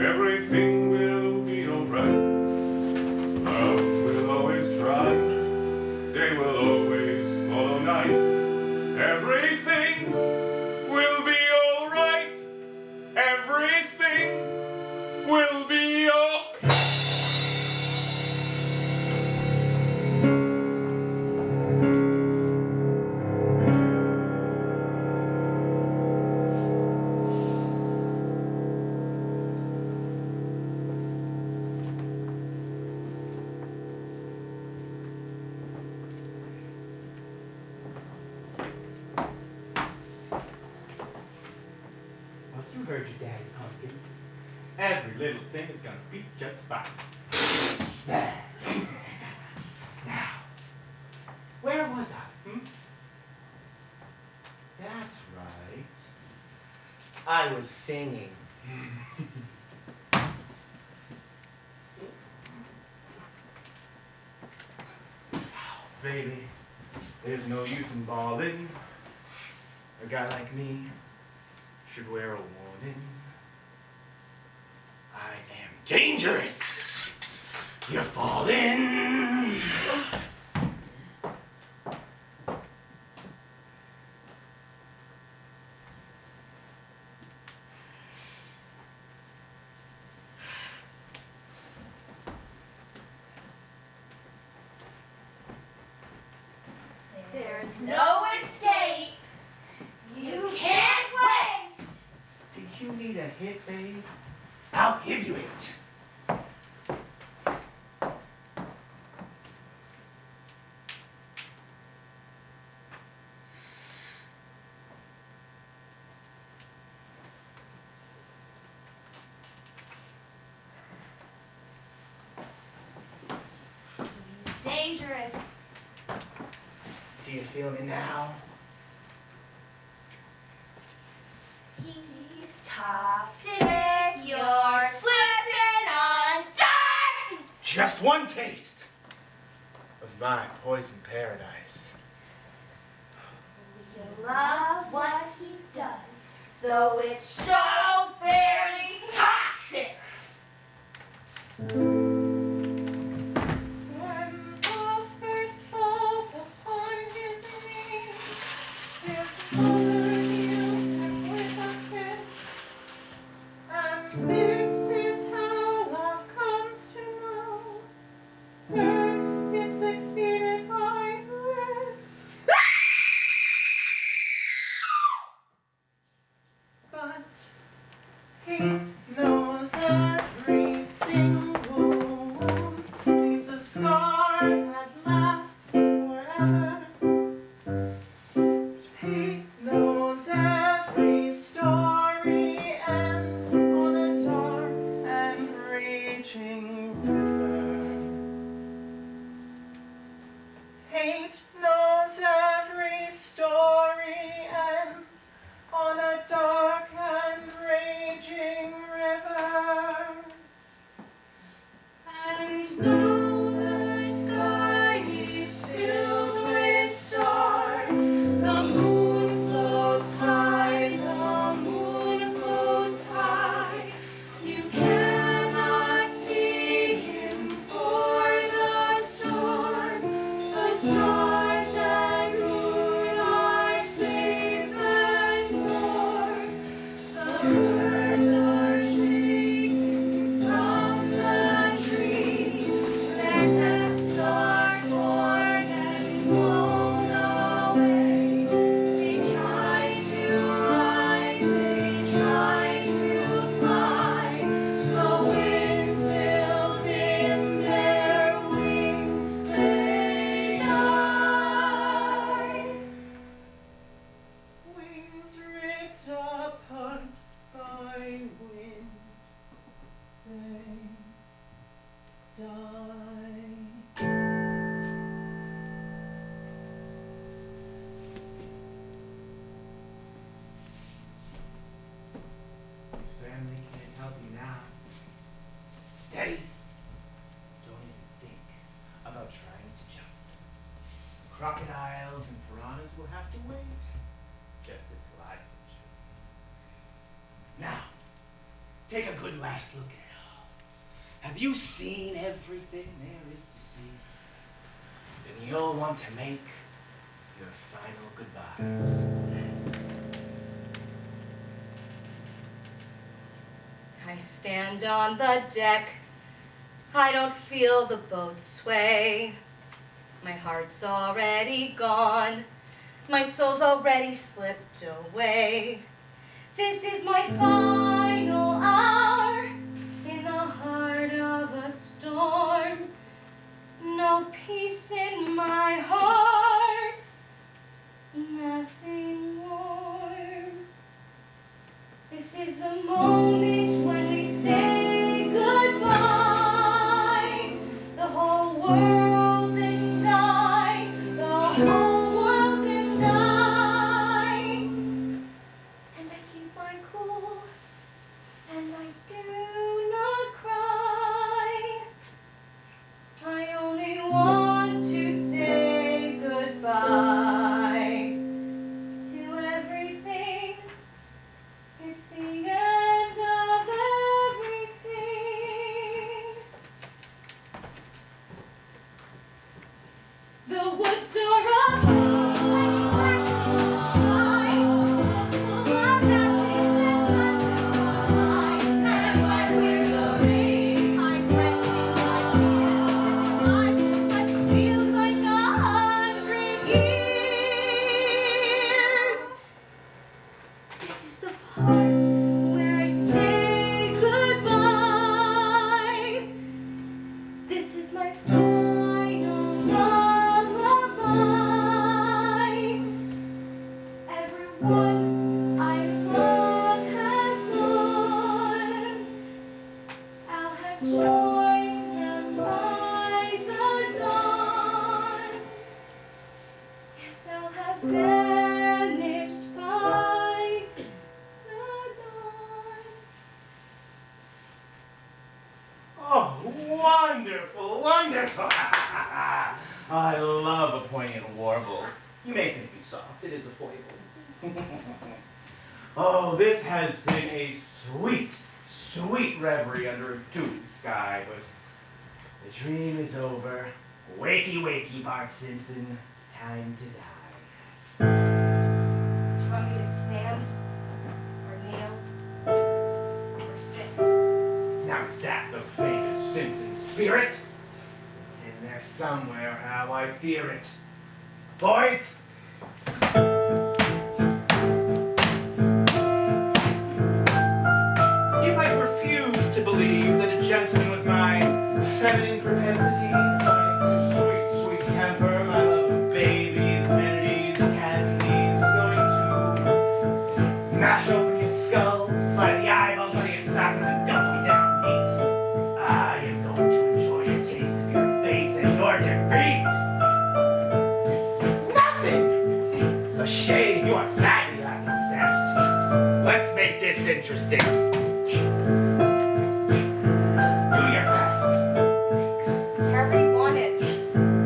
everything will be alright. Love will always try. Day will always follow night. Everything will be alright. everything will be okay. Well, you heard your daddy, Pumpkin. Every little thing is gonna be just fine. Now, where was I? That's right. I was singing. Baby, there's no use in bawling. A guy like me should wear a warning. I am dangerous. You're falling. There's no escape. You can't wait. Do you need a hit, babe? I'll give you it. He's dangerous. Do you feel me now? He's toxic. You're slipping on dirt. Just one taste of my poison paradise. You love what he does, though it's so very toxic. When the first falls upon his knee, his mother heals him with a kiss. And this is how love comes to know. Hurt is succeeded by bliss. But he knows every single wound leaves a scar that lasts forever. He knows every story ends on a dark and raging river. Hate knows every story ends on a dark and raging river. And now the sky is filled with stars. The moon floats high, the moon floats high. You cannot see him for the storm. The stars and moon are safe and more. The birds are shaking from the trees. Their nests are torn and blown away. They try to rise, they try to fly. The wind fills in their wings, they die. Wings ripped apart by wind, they die. Family can't help you now. Steady. Don't even think about trying to jump. Crocodiles and piranhas will have to wait just until I finish it. Now, take a good last look at it all. Have you seen everything there is to see? Then you'll want to make your final goodbyes. I stand on the deck. I don't feel the boat sway. My heart's already gone. My soul's already slipped away. This is my final hour in the heart of a storm. No peace in my heart, nothing warm. This is the moment when we say goodbye. The whole world and I, the whole world and I. And I keep my cool, and I do not cry. I only want to say goodbye to everything. It's the end of everything. The woods are Wonderful, wonderful. I love a poignant warble. You may think me soft, it is a foible. Oh, this has been a sweet, sweet reverie under a dewy sky, but the dream is over. Wakey, wakey, Bart Simpson. Time to die. Do you want me to stand, or kneel, or sit? Now is that the famous Simpsons spirit? It's in there somewhere, how I fear it. Boys! You might refuse to believe that a gentleman with my feminine propensities, my sweet, sweet temper, my love of babies, amenities, candies, going to mash open your skull, slide the eyeballs out of your sockets, and dust me down neat. I am going to enjoy a taste of your face and yours your feet. Nothing! It's a shame you are sadly possessed. Let's make this interesting. Do your best. However you want it.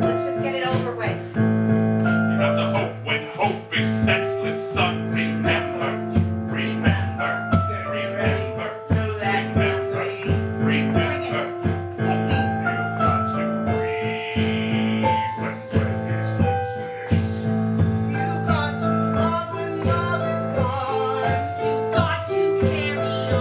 Let's just get it over with. You have to hope when hope is senseless, son. Remember, remember, remember, remember, remember. Hit me. You've got to breathe when breath is useless. You've got to love when love is gone. You've got to carry on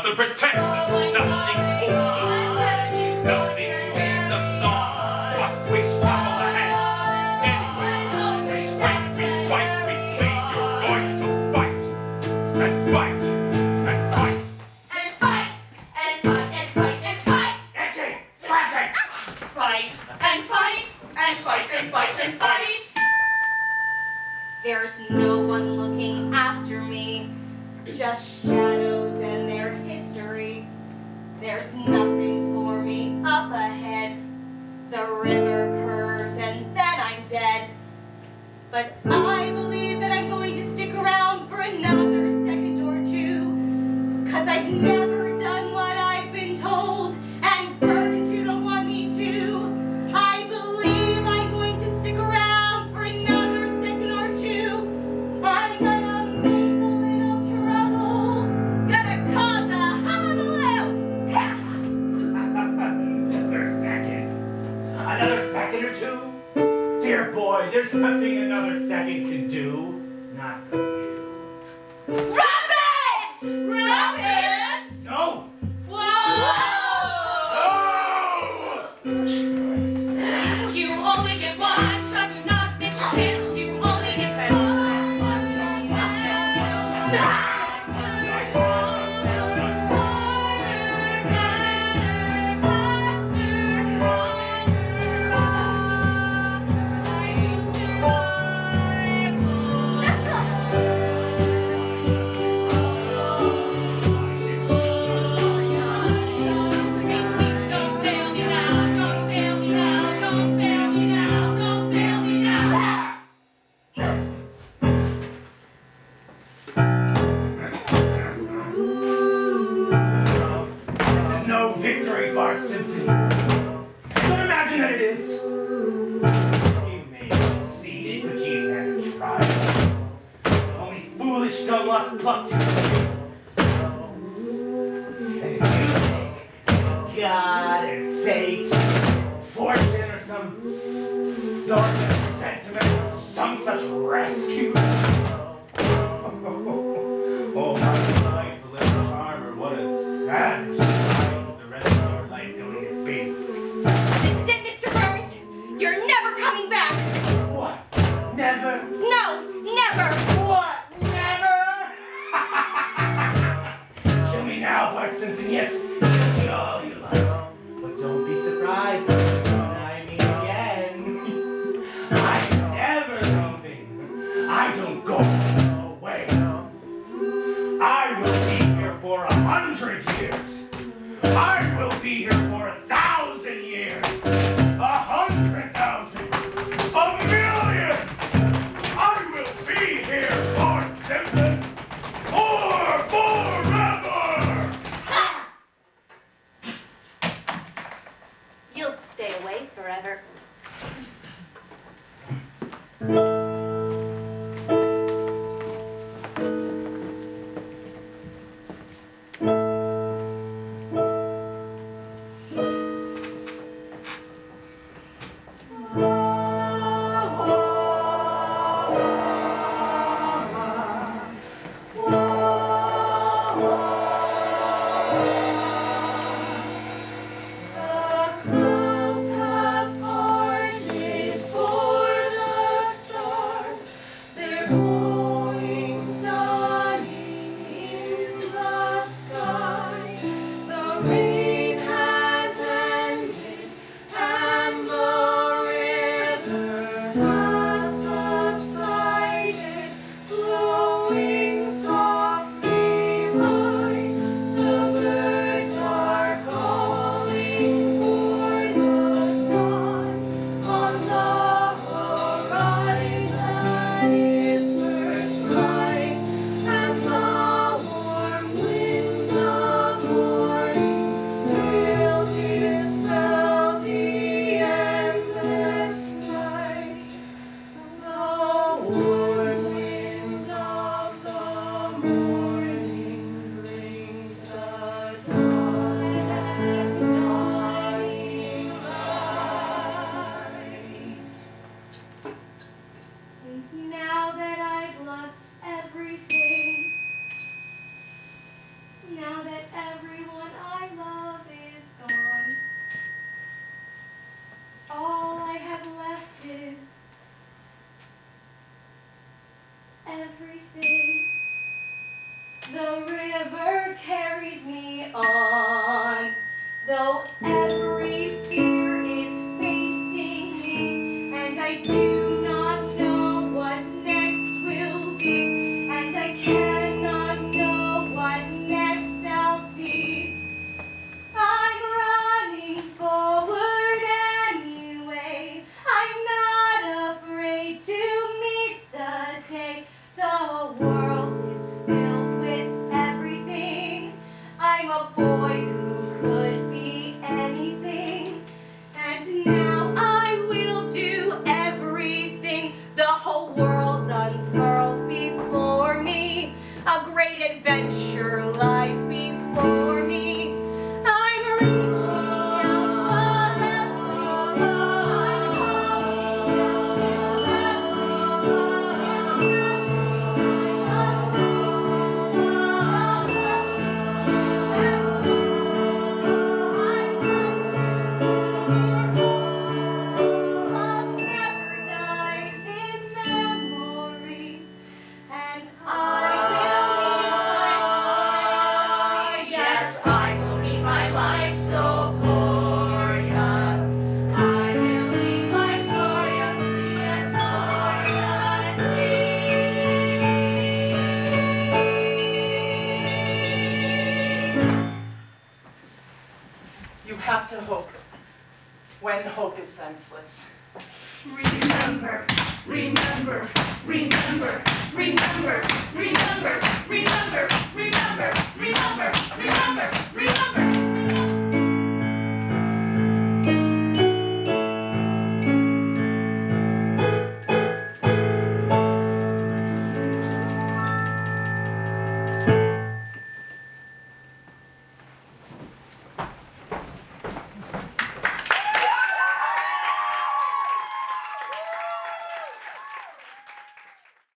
Nothing protects us, nothing holds us, nothing leads us on, but we stumble ahead. Anyway, we fight, we believe you're going to fight, and fight, and fight. And fight, and fight, and fight, and fight. Edging, scratching. Fight, and fight, and fight, and fight, and fight. There's no one looking after me, just shadows and their history. There's nothing for me up ahead. The river curves and then I'm dead. But I believe that I'm going to stick around for another second or two, 'cause I've never done what I've been told, and Burns, you don't want me to. I believe I'm going to stick around for another second or two. I'm gonna make a little trouble, gonna cause a hullabaloo. Another second or two? Dear boy, there's nothing another second can do. Not for you. Rabbits! Rabbits! No! Whoa! No! You only get one shot, do not miss a chance. You only get one shot. Don't fail me now, don't fail me now, don't fail me now, don't fail me now. This is no victory, Bart Simpson. Don't imagine that it is. You may have succeeded, but you haven't tried. Only foolish dumb luck plucked you. And if you think God and fate, fortune, or some sort of sentiment, some such rescue. Oh, my life, a little charmer, what a savage surprise is the rest of your life going to be. This is it, Mr. Burns. You're never coming back. What? Never? No, never. What? Never? Kill me now, Bart Simpson, yes. Kill me all you like. But don't be surprised when I meet again. I'm never leaving. I don't go away. I will be here for 100 years. I will be here for 1,000 years. 100,000. A million. I will be here, Bart Simpson. Forever. You'll stay away forever. The clouds have everything. The river carries me on, though every fear is facing me, and I do not know what next will be, and I cannot know what next I'll see. I'm running forward anyway. I'm not afraid to meet the day. The world is filled with everything. I'm a boy who could be anything. And now I will do everything. The whole world unfurls before me. A great adventure lies before me. I'm reaching out for everything. I'm calling out to everyone. I'm afraid to. The world is new and beautiful. Love never dies in memory, and yes, I will meet my life so glorious. I will lead life gloriously, yes, gloriously. You have to hope when hope is senseless. Remember, remember, remember, remember, remember, remember, remember, remember, remember, remember.